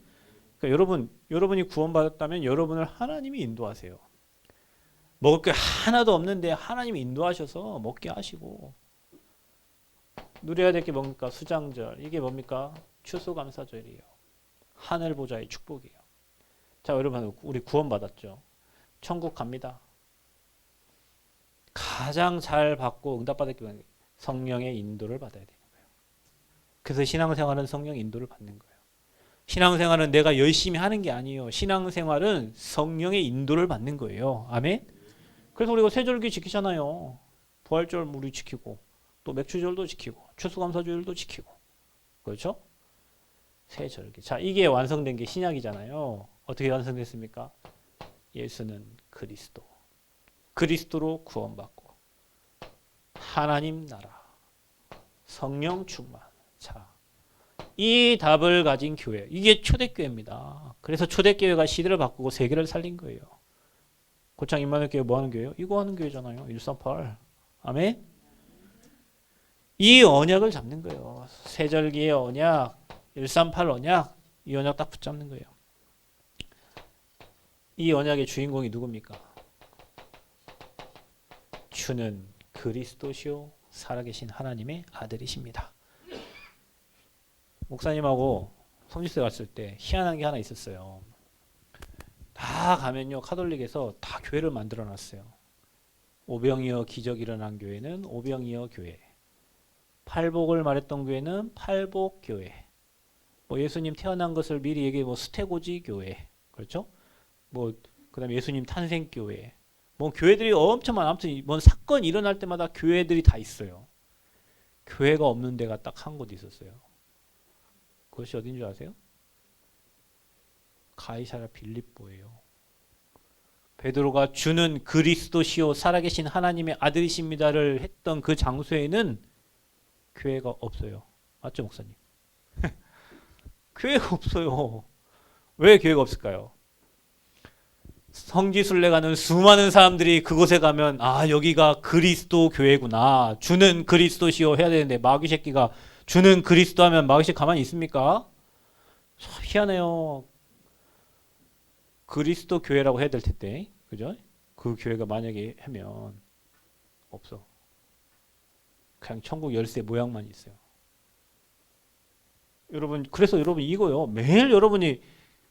그러니까 여러분이 구원받았다면 여러분을 하나님이 인도하세요. 먹을 게 하나도 없는데 하나님이 인도하셔서 먹게 하시고 누려야 될 게 뭡니까? 수장절. 이게 뭡니까? 추수감사절이에요. 하늘 보좌의 축복이에요. 자, 여러분 우리 구원받았죠. 천국 갑니다. 가장 잘 받고 응답받았기 때문에 성령의 인도를 받아야 되는 거예요. 그래서 신앙생활은 성령 인도를 받는 거예요. 신앙생활은 내가 열심히 하는 게 아니에요. 신앙생활은 성령의 인도를 받는 거예요. 아멘. 그래서 우리가 세절기 지키잖아요. 부활절 우리 지키고 또 맥주절도 지키고 추수감사주일도 지키고 그렇죠? 세절기. 자, 이게 완성된 게 신약이잖아요. 어떻게 완성됐습니까? 예수는 그리스도. 그리스도로 구원받고 하나님 나라 성령 충만. 자, 이 답을 가진 교회. 이게 초대교회입니다. 그래서 초대교회가 시대를 바꾸고 세계를 살린 거예요. 고창 임마누엘 교회 뭐 하는 교회예요? 이거 하는 교회잖아요. 138. 아멘. 이 언약을 잡는 거예요. 세절기의 언약, 138 언약, 이 언약 딱 붙잡는 거예요. 이 언약의 주인공이 누굽니까? 주는 그리스도시요 살아계신 하나님의 아들이십니다. 목사님하고 섬지스에 갔을 때 희한한 게 하나 있었어요. 다 가면요 카톨릭에서 다 교회를 만들어 놨어요. 오병이어 기적 일어난 교회는 오병이어 교회, 팔복을 말했던 교회는 팔복 교회, 뭐 예수님 태어난 것을 미리 얘기해 뭐 스테고지 교회, 그렇죠? 뭐 그다음에 예수님 탄생 교회, 뭐 교회들이 엄청 많아. 아무튼 뭔 사건이 일어날 때마다 교회들이 다 있어요. 교회가 없는 데가 딱 한 곳 있었어요. 그것이 어딘 줄 아세요? 가이사랴 빌립보예요. 베드로가 주는 그리스도시요 살아계신 하나님의 아들이십니다를 했던 그 장소에는 교회가 없어요. 맞죠, 목사님? 교회가 없어요. 왜 교회가 없을까요? 성지순례 가는 수많은 사람들이 그곳에 가면 아 여기가 그리스도 교회구나. 주는 그리스도시요 해야 되는데 마귀 새끼가 주는 그리스도 하면 마귀 새끼 가만히 있습니까? 참 희한해요. 그리스도 교회라고 해야 될 텐데, 그죠? 그 교회가 만약에 하면 없어. 그냥 천국 열쇠 모양만 있어요. 여러분, 그래서 여러분 이거요. 매일 여러분이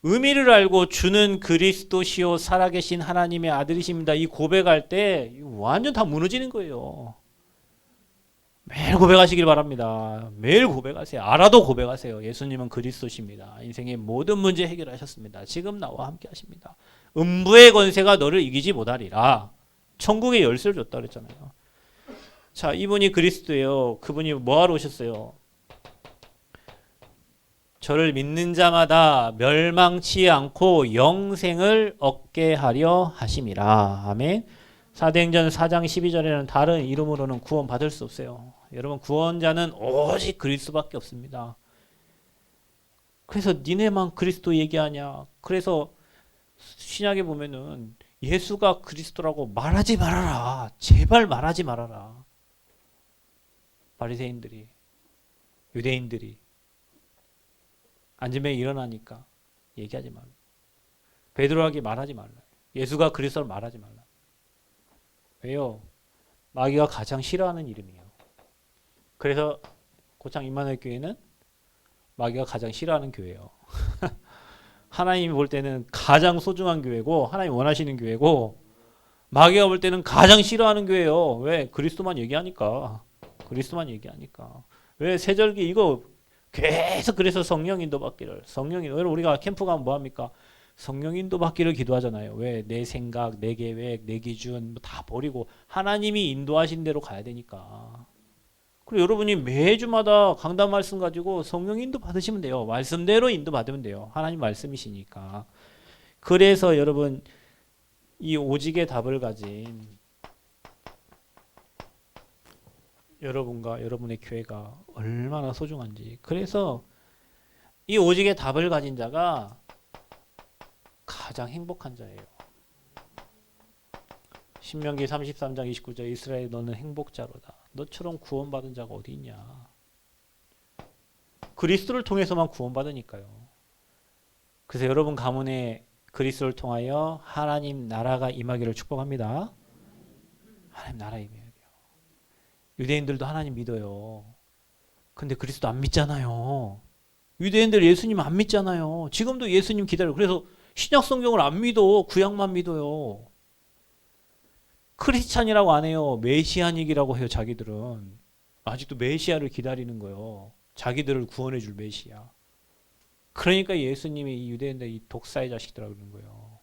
의미를 알고 주는 그리스도시요 살아계신 하나님의 아들이십니다. 이 고백할 때 완전 다 무너지는 거예요. 매일 고백하시길 바랍니다. 매일 고백하세요. 알아도 고백하세요. 예수님은 그리스도십니다. 인생의 모든 문제 해결하셨습니다. 지금 나와 함께 하십니다. 음부의 권세가 너를 이기지 못하리라. 천국의 열쇠를 줬다 그랬잖아요. 자, 이분이 그리스도예요. 그분이 뭐하러 오셨어요? 저를 믿는 자마다 멸망치 않고 영생을 얻게 하려 하심이라. 아멘. 사도행전 4장 12절에는 다른 이름으로는 구원 받을 수 없어요. 여러분 구원자는 오직 그리스도밖에 없습니다. 그래서 니네만 그리스도 얘기하냐. 그래서 신약에 보면은 예수가 그리스도라고 말하지 말아라. 제발 말하지 말아라. 바리새인들이, 유대인들이 안전병이 일어나니까 얘기하지 말라. 베드로에게 말하지 말라. 예수가 그리스도를 말하지 말라. 왜요? 마귀가 가장 싫어하는 이름이에요. 그래서 고창 임마누엘 교회는 마귀가 가장 싫어하는 교회예요. 하나님이 볼 때는 가장 소중한 교회고 하나님 원하시는 교회고 마귀가 볼 때는 가장 싫어하는 교회예요. 왜? 그리스도만 얘기하니까. 그리스도만 얘기하니까. 왜? 세절기 이거 계속 그래서 성령 인도 받기를. 성령 인도. 우리가 캠프 가면 뭐 합니까? 성령 인도 받기를 기도하잖아요. 왜? 내 생각, 내 계획, 내 기준 다 버리고 하나님이 인도하신 대로 가야 되니까. 그리고 여러분이 매주마다 강단 말씀 가지고 성령 인도 받으시면 돼요. 말씀대로 인도 받으면 돼요. 하나님 말씀이시니까. 그래서 여러분 이 오직의 답을 가진 여러분과 여러분의 교회가 얼마나 소중한지. 그래서 이 오직의 답을 가진 자가 가장 행복한 자예요. 신명기 33장 29절 이스라엘 너는 행복자로다. 너처럼 구원받은 자가 어디 있냐. 그리스도를 통해서만 구원받으니까요. 그래서 여러분 가문에 그리스도를 통하여 하나님 나라가 임하기를 축복합니다. 하나님 나라 임해야 돼요. 유대인들도 하나님 믿어요. 근데 그리스도 안 믿잖아요. 유대인들 예수님 안 믿잖아요. 지금도 예수님 기다려요. 그래서 신약 성경을 안 믿어. 구약만 믿어요. 크리스찬이라고 안 해요. 메시아닉이라고 해요. 자기들은. 아직도 메시아를 기다리는 거예요. 자기들을 구원해 줄 메시아. 그러니까 예수님이 이 유대인들 이 독사의 자식들이라고 그러는 거예요.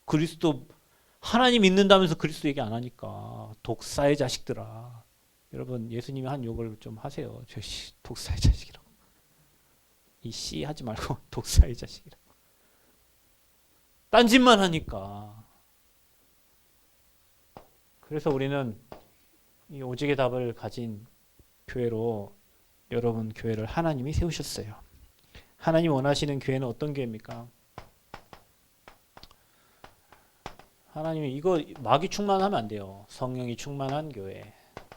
그리스도 하나님 믿는다면서 그리스도 얘기 안 하니까 독사의 자식들아. 여러분 예수님이 한 욕을 좀 하세요. 저 독사의 자식이라고. 이 씨 하지 말고 독사의 자식이라고. 딴짓만 하니까. 그래서 우리는 이 오직의 답을 가진 교회로 여러분 교회를 하나님이 세우셨어요. 하나님 원하시는 교회는 어떤 교회입니까? 하나님이 이거 마귀 충만하면 안 돼요. 성령이 충만한 교회.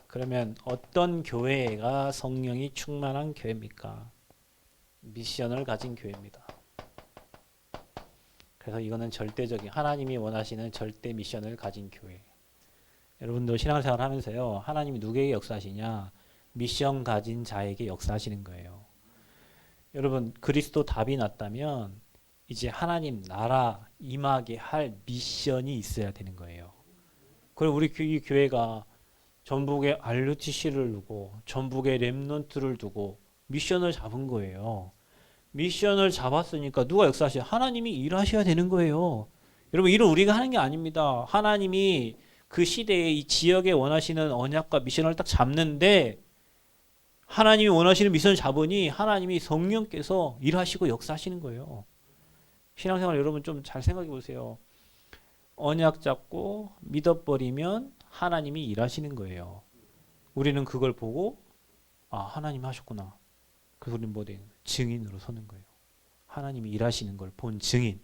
그러면 어떤 교회가 성령이 충만한 교회입니까? 미션을 가진 교회입니다. 그래서 이거는 절대적인 하나님이 원하시는 절대 미션을 가진 교회. 여러분도 신앙생활 하면서요. 하나님이 누구에게 역사하시냐? 미션 가진 자에게 역사하시는 거예요. 여러분 그리스도 답이 났다면 이제 하나님 나라 임하게 할 미션이 있어야 되는 거예요. 그리고 우리 이 교회가 전북에 RUTC를 두고 전북에 렘넌트를 두고 미션을 잡은 거예요. 미션을 잡았으니까 누가 역사하셔야 하나님이 일하셔야 되는 거예요. 여러분 일은 우리가 하는 게 아닙니다. 하나님이 그 시대에 이 지역에 원하시는 언약과 미션을 딱 잡는데 하나님이 원하시는 미션을 잡으니 하나님이 성령께서 일하시고 역사하시는 거예요. 신앙생활 여러분 좀 잘 생각해 보세요. 언약 잡고 믿어버리면 하나님이 일하시는 거예요. 우리는 그걸 보고 아 하나님 하셨구나. 그래서 우리는 뭐 되는 거예요? 증인으로 서는 거예요. 하나님이 일하시는 걸 본 증인.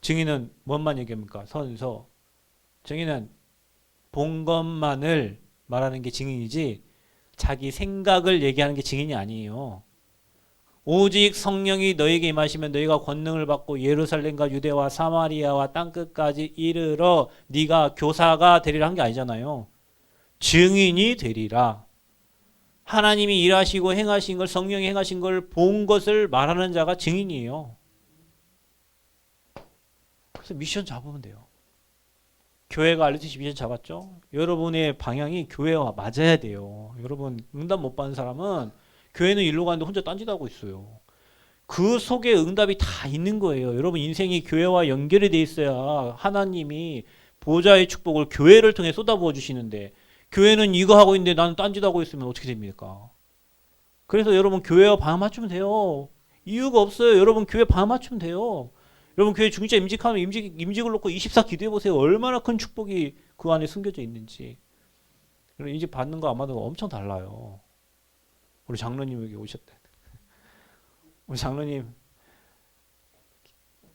증인은 뭔만 얘기합니까? 선서. 증인은 본 것만을 말하는 게 증인이지 자기 생각을 얘기하는 게 증인이 아니에요. 오직 성령이 너에게 임하시면 너희가 권능을 받고 예루살렘과 유대와 사마리아와 땅끝까지 이르러 네가 교사가 되리라 한 게 아니잖아요. 증인이 되리라. 하나님이 일하시고 행하신 걸 성령이 행하신 걸 본 것을 말하는 자가 증인이에요. 그래서 미션 잡으면 돼요. 교회가 RUTC 미션 잡았죠? 여러분의 방향이 교회와 맞아야 돼요. 여러분 응답 못 받는 사람은 교회는 일로 가는데 혼자 딴짓하고 있어요. 그 속에 응답이 다 있는 거예요. 여러분 인생이 교회와 연결이 돼 있어야 하나님이 보좌의 축복을 교회를 통해 쏟아부어 주시는데 교회는 이거 하고 있는데 나는 딴짓하고 있으면 어떻게 됩니까? 그래서 여러분 교회와 방향 맞추면 돼요. 이유가 없어요. 여러분 교회 방향 맞추면 돼요. 여러분 교회 중직자 임직하면 임직을 놓고 24 기도해 보세요. 얼마나 큰 축복이 그 안에 숨겨져 있는지. 임직 받는 거 아마도 엄청 달라요. 우리 장로님 여기 오셨대. 우리 장로님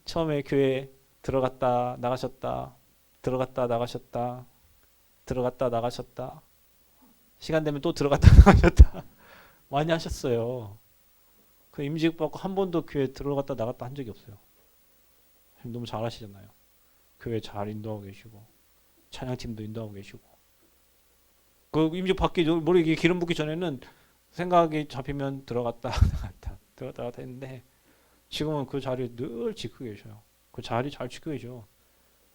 처음에 교회 들어갔다 나가셨다 들어갔다 나가셨다 들어갔다 나가셨다 시간 되면 또 들어갔다 나가셨다 많이 하셨어요. 그 임직 받고 한 번도 교회 들어갔다 나갔다 한 적이 없어요. 너무 잘하시잖아요. 교회 잘 인도하고 계시고 찬양팀도 인도하고 계시고 그 임직 받기 머리 기름 붓기 전에는 생각이 잡히면 들어갔다 나갔다 들어갔다 나갔다 했는데 지금은 그 자리에 늘 지키고 계셔요. 그 자리 잘 지키고 계셔.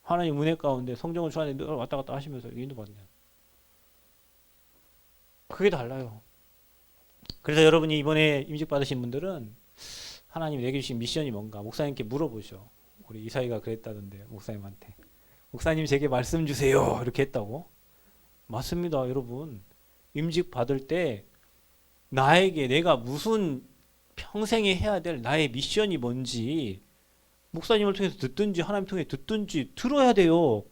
하나님 은혜 가운데 성령을 주 안에 늘 왔다 갔다 하시면서 인도받는. 그게 달라요. 그래서 여러분이 이번에 임직 받으신 분들은 하나님이 내게 주신 미션이 뭔가 목사님께 물어보셔. 우리 이사이가 그랬다던데 목사님한테. 목사님 제게 말씀 주세요. 이렇게 했다고. 맞습니다. 여러분. 임직 받을 때 나에게 내가 무슨 평생에 해야 될 나의 미션이 뭔지 목사님을 통해서 듣든지 하나님 통해 듣든지 들어야 돼요.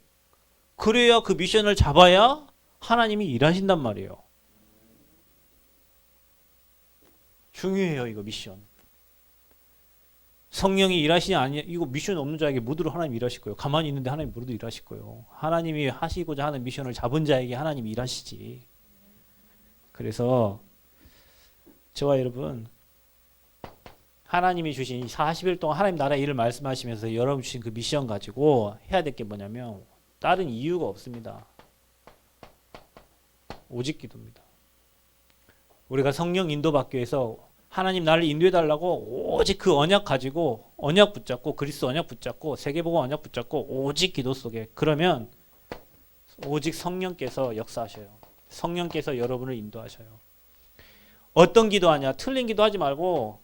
그래야 그 미션을 잡아야 하나님이 일하신단 말이에요. 중요해요. 이거 미션. 성령이 일하시냐 아니냐 이거 미션 없는 자에게 모두로 하나님이 일하실 거예요. 가만히 있는데 하나님이 모두 일하실 거예요. 하나님이 하시고자 하는 미션을 잡은 자에게 하나님이 일하시지. 그래서 저와 여러분 하나님이 주신 40일 동안 하나님 나라의 일을 말씀하시면서 여러분 주신 그 미션 가지고 해야 될 게 뭐냐면 다른 이유가 없습니다. 오직 기도입니다. 우리가 성령 인도받기 위해서 하나님 나를 인도해달라고 오직 그 언약 가지고 언약 붙잡고 그리스도 언약 붙잡고 세계복음 언약 붙잡고 오직 기도 속에 그러면 오직 성령께서 역사하셔요. 성령께서 여러분을 인도하셔요. 어떤 기도하냐? 틀린 기도하지 말고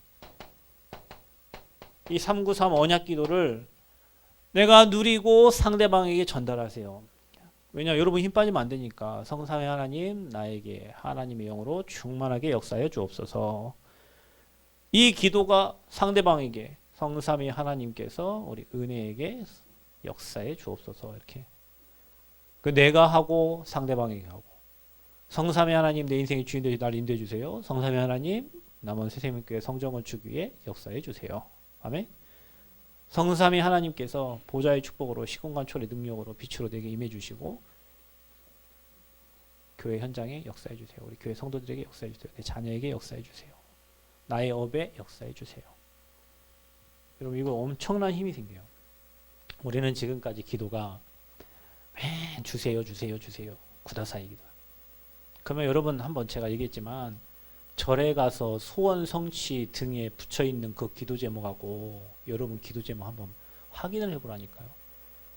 이 393 언약 기도를 내가 누리고 상대방에게 전달하세요. 왜냐, 여러분 힘 빠지면 안 되니까. 성삼위 하나님, 나에게 하나님의 영으로 충만하게 역사해 주옵소서. 이 기도가 상대방에게 성삼위 하나님께서 우리 은혜에게 역사해 주옵소서. 이렇게 그 내가 하고 상대방에게 하고, 성삼위 하나님 내 인생의 주인 되시 날 인도해 주세요. 성삼위 하나님 남은 새생명교회 성전건축 위에 역사해 주세요. 아멘. 성삼위 하나님께서 보좌의 축복으로 시공간 초래 능력으로 빛으로 내게 임해 주시고 교회 현장에 역사해 주세요. 우리 교회 성도들에게 역사해 주세요. 내 자녀에게 역사해 주세요. 나의 업에 역사해 주세요. 여러분 이거 엄청난 힘이 생겨요. 우리는 지금까지 기도가 맨 주세요 주세요 주세요 구다사이기도. 그러면 여러분 한번 제가 얘기했지만 절에 가서 소원 성취 등에 붙여있는 그 기도 제목하고 여러분 기도 제목 한번 확인을 해보라니까요.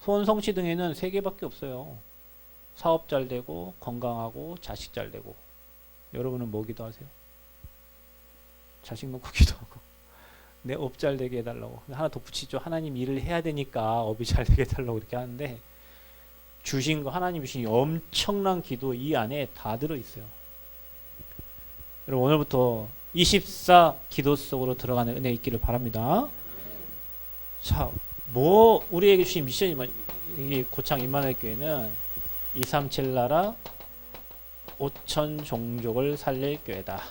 소원 성취 등에는 3개밖에 없어요. 사업 잘 되고 건강하고 자식 잘 되고. 여러분은 뭐 기도하세요? 자식 놓고 기도하고 내 업 잘 되게 해달라고. 하나 덧붙이죠. 하나님 일을 해야 되니까 업이 잘 되게 해달라고 이렇게 하는데 주신 거 하나님 주신 엄청난 기도 이 안에 다 들어있어요. 여러분 오늘부터 24 기도 속으로 들어가는 은혜 있기를 바랍니다. 자, 뭐 우리에게 주신 미션이면 이 고창 임마누엘 교회는 237 나라 5천 종족을 살릴 교회다.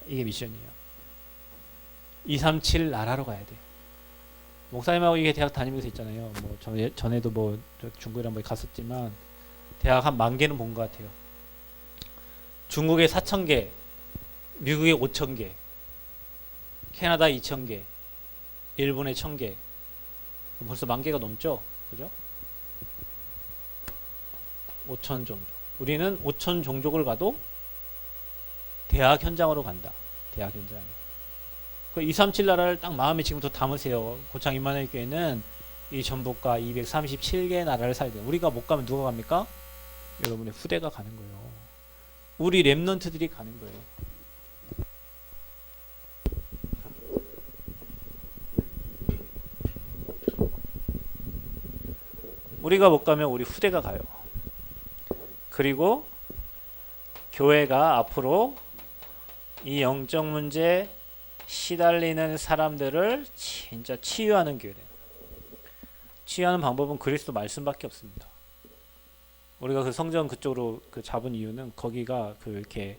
이게 미션이에요. 237 나라로 가야 돼. 목사님하고 이게 대학 다니면서 있잖아요. 뭐 전에도 뭐 중국에 한번 갔었지만 대학 한 10,000개는 본 것 같아요. 중국에 4,000개, 미국에 5,000개, 캐나다 2,000개, 일본에 1,000개. 벌써 10,000개가 넘죠? 그죠? 5천 종족. 우리는 5천 종족을 가도 대학 현장으로 간다. 대학 현장에. 그 237 나라를 딱 마음에 지금부터 담으세요. 고창 임마누엘 교회는 이 전복과 237개 나라를 살게. 우리가 못 가면 누가 갑니까? 여러분의 후대가 가는 거예요. 우리 렘넌트들이 가는 거예요. 우리가 못 가면 우리 후대가 가요. 그리고 교회가 앞으로 이 영적 문제 시달리는 사람들을 진짜 치유하는 교회래요. 치유하는 방법은 그리스도 말씀밖에 없습니다. 우리가 그 성전 그쪽으로 그 잡은 이유는 거기가 그 이렇게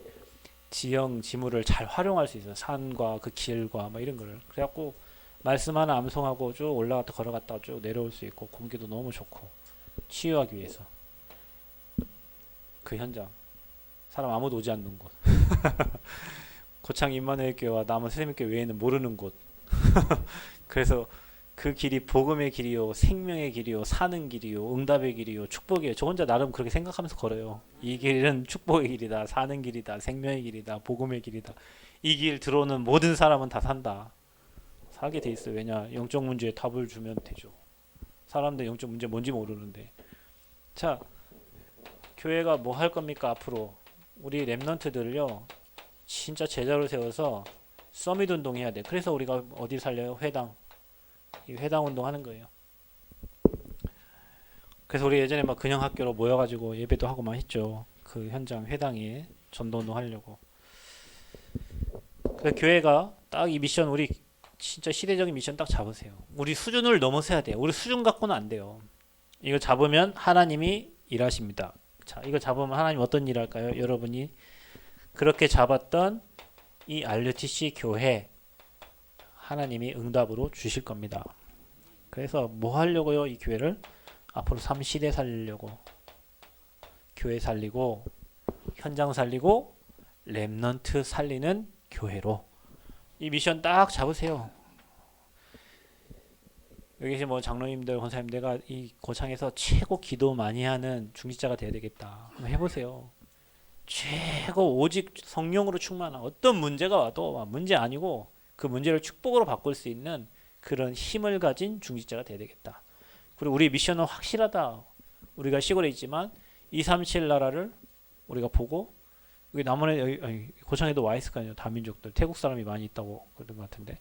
지형 지물을 잘 활용할 수 있어요. 산과 그 길과 뭐 이런 거를. 그래갖고 말씀 하나 암송하고 쭉 올라갔다 걸어갔다 쭉 내려올 수 있고 공기도 너무 좋고 치유하기 위해서 그 현장 사람 아무도 오지 않는 곳 고창 임마누엘 교회와 남은 새생명교회 외에는 모르는 곳 그래서 그 길이 복음의 길이요 생명의 길이요 사는 길이요 응답의 길이요 축복이에요. 저 혼자 나름 그렇게 생각하면서 걸어요. 이 길은 축복의 길이다 사는 길이다 생명의 길이다 복음의 길이다. 이 길 들어오는 모든 사람은 다 산다. 살게 돼 있어요. 왜냐 영적 문제에 답을 주면 되죠. 사람들 영적 문제 뭔지 모르는데. 자, 교회가 뭐 할 겁니까 앞으로? 우리 렘넌트들을요 진짜 제자로 세워서 서밋 운동 해야 돼. 그래서 우리가 어디 살려요? 회당. 이 회당 운동 하는 거예요. 그래서 우리 예전에 막 근영 학교로 모여가지고 예배도 하고 막 했죠. 그 현장 회당에 전도 운동 하려고. 그래서 교회가 딱 이 미션 우리 진짜 시대적인 미션 딱 잡으세요. 우리 수준을 넘어서야 돼요. 우리 수준 갖고는 안 돼요. 이거 잡으면 하나님이 일하십니다. 자, 이거 잡으면 하나님 어떤 일 할까요? 여러분이 그렇게 잡았던 이 RUTC 교회 하나님이 응답으로 주실 겁니다. 그래서 뭐 하려고요? 이 교회를 앞으로 3시대 살리려고. 교회 살리고 현장 살리고 렘넌트 살리는 교회로 이 미션 딱 잡으세요. 여기 계신 뭐 장로님들, 권사님, 내가 이 고창에서 최고 기도 많이 하는 중직자가 돼야 되겠다. 한번 해보세요. 최고 오직 성령으로 충만한 어떤 문제가 와도 문제 아니고 그 문제를 축복으로 바꿀 수 있는 그런 힘을 가진 중직자가 돼야 되겠다. 그리고 우리 미션은 확실하다. 우리가 시골에 있지만 237 나라를 우리가 보고 여기 남원에 아니, 고창에도 와 있을 거 아니에요. 다민족들 태국 사람이 많이 있다고 그런 것 같은데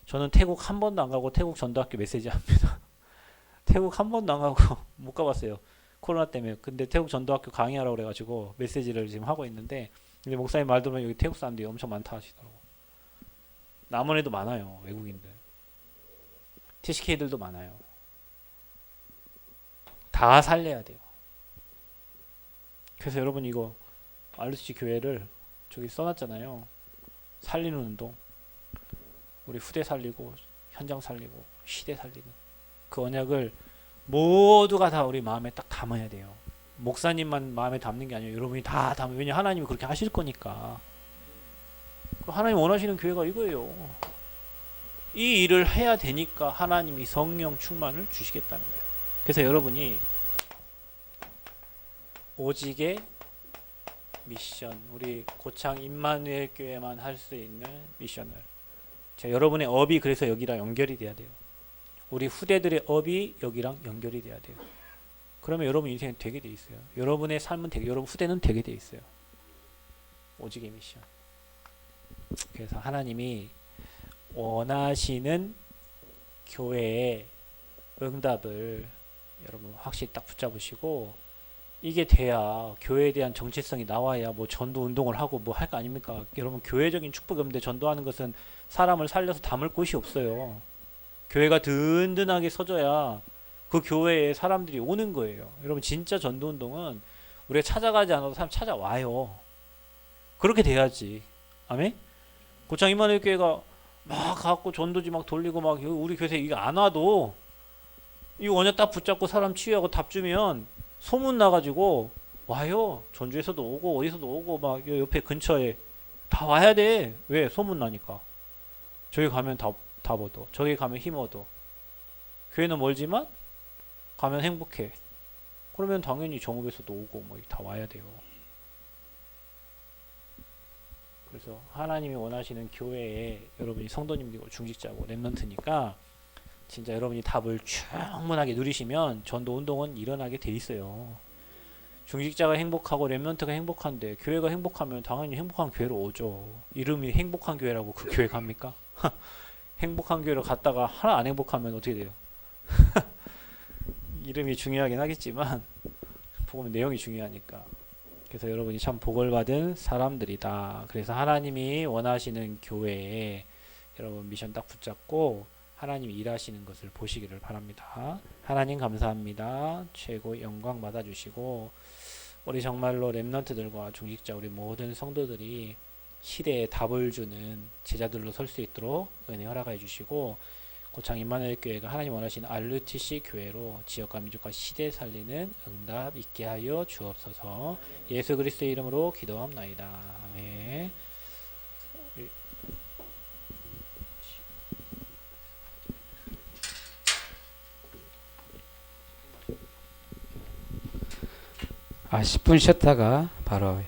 저는 태국 한 번도 안 가고 태국 전도학교 메시지 합니다. 태국 한 번도 안 가고 못 가봤어요. 코로나 때문에. 근데 태국 전도학교 강의하라고 그래가지고 메시지를 지금 하고 있는데 근데 목사님 말 들으면 여기 태국 사람들이 엄청 많다 하시더라고. 남원에도 많아요. 외국인들. TCK들도 많아요. 다 살려야 돼요. 그래서 여러분 이거 RUTC 교회를 저기 써놨잖아요. 살리는 운동. 우리 후대 살리고 현장 살리고 시대 살리는 그 언약을 모두가 다 우리 마음에 딱 담아야 돼요. 목사님만 마음에 담는 게 아니에요. 여러분이 다 담아. 왜냐 하나님이 그렇게 하실 거니까. 하나님 원하시는 교회가 이거예요. 이 일을 해야 되니까 하나님이 성령 충만을 주시겠다는 거예요. 그래서 여러분이 오직의 미션, 우리 고창 임마누엘 교회만 할 수 있는 미션을 자, 여러분의 업이 그래서 여기랑 연결이 돼야 돼요. 우리 후대들의 업이 여기랑 연결이 돼야 돼요. 그러면 여러분 인생은 되게 돼 있어요. 여러분의 삶은 되게, 여러분 후대는 되게 돼 있어요. 오직의 미션. 그래서 하나님이 원하시는 교회의 응답을 여러분 확실히 딱 붙잡으시고 이게 돼야 교회에 대한 정체성이 나와야 뭐 전도 운동을 하고 뭐 할 거 아닙니까? 여러분 교회적인 축복이 없는데 전도하는 것은 사람을 살려서 담을 곳이 없어요. 교회가 든든하게 서져야 그 교회에 사람들이 오는 거예요. 여러분 진짜 전도 운동은 우리가 찾아가지 않아도 사람 찾아와요. 그렇게 돼야지. 아멘? 고창 임마누엘 교회가 막 갖고 전도지 막 돌리고 막 우리 교회에 이게 안 와도 이 언약 딱 붙잡고 사람 치유하고 답 주면 소문 나가지고 와요. 전주에서도 오고 어디서도 오고 막 옆에 근처에 다 와야 돼. 왜? 소문 나니까. 저기 가면 답 얻어. 저기 가면 힘 얻어. 교회는 멀지만 가면 행복해. 그러면 당연히 정읍에서도 오고 뭐 다 와야 돼요. 그래서 하나님이 원하시는 교회에 여러분이 성도님이고 중직자고 렘넌트니까 진짜 여러분이 답을 충분하게 누리시면 전도 운동은 일어나게 돼 있어요. 중직자가 행복하고 렘넌트가 행복한데 교회가 행복하면 당연히 행복한 교회로 오죠. 이름이 행복한 교회라고 그 교회 갑니까? 행복한 교회로 갔다가 하나 안 행복하면 어떻게 돼요? 이름이 중요하긴 하겠지만 복음 내용이 중요하니까. 그래서 여러분이 참 복을 받은 사람들이다. 그래서 하나님이 원하시는 교회에 여러분 미션 딱 붙잡고 하나님이 일하시는 것을 보시기를 바랍니다. 하나님 감사합니다. 최고 영광 받아주시고 우리 정말로 렘넌트들과 중직자 우리 모든 성도들이 시대에 답을 주는 제자들로 설 수 있도록 은혜 허락해 주시고 고창 임마누엘 교회가 하나님 원하시는 RUTC 교회로 지역과 민족과 시대 살리는 응답 있게 하여 주옵소서. 예수 그리스도의 이름으로 기도합나이다. 아멘. 10분 쉬었다가 바로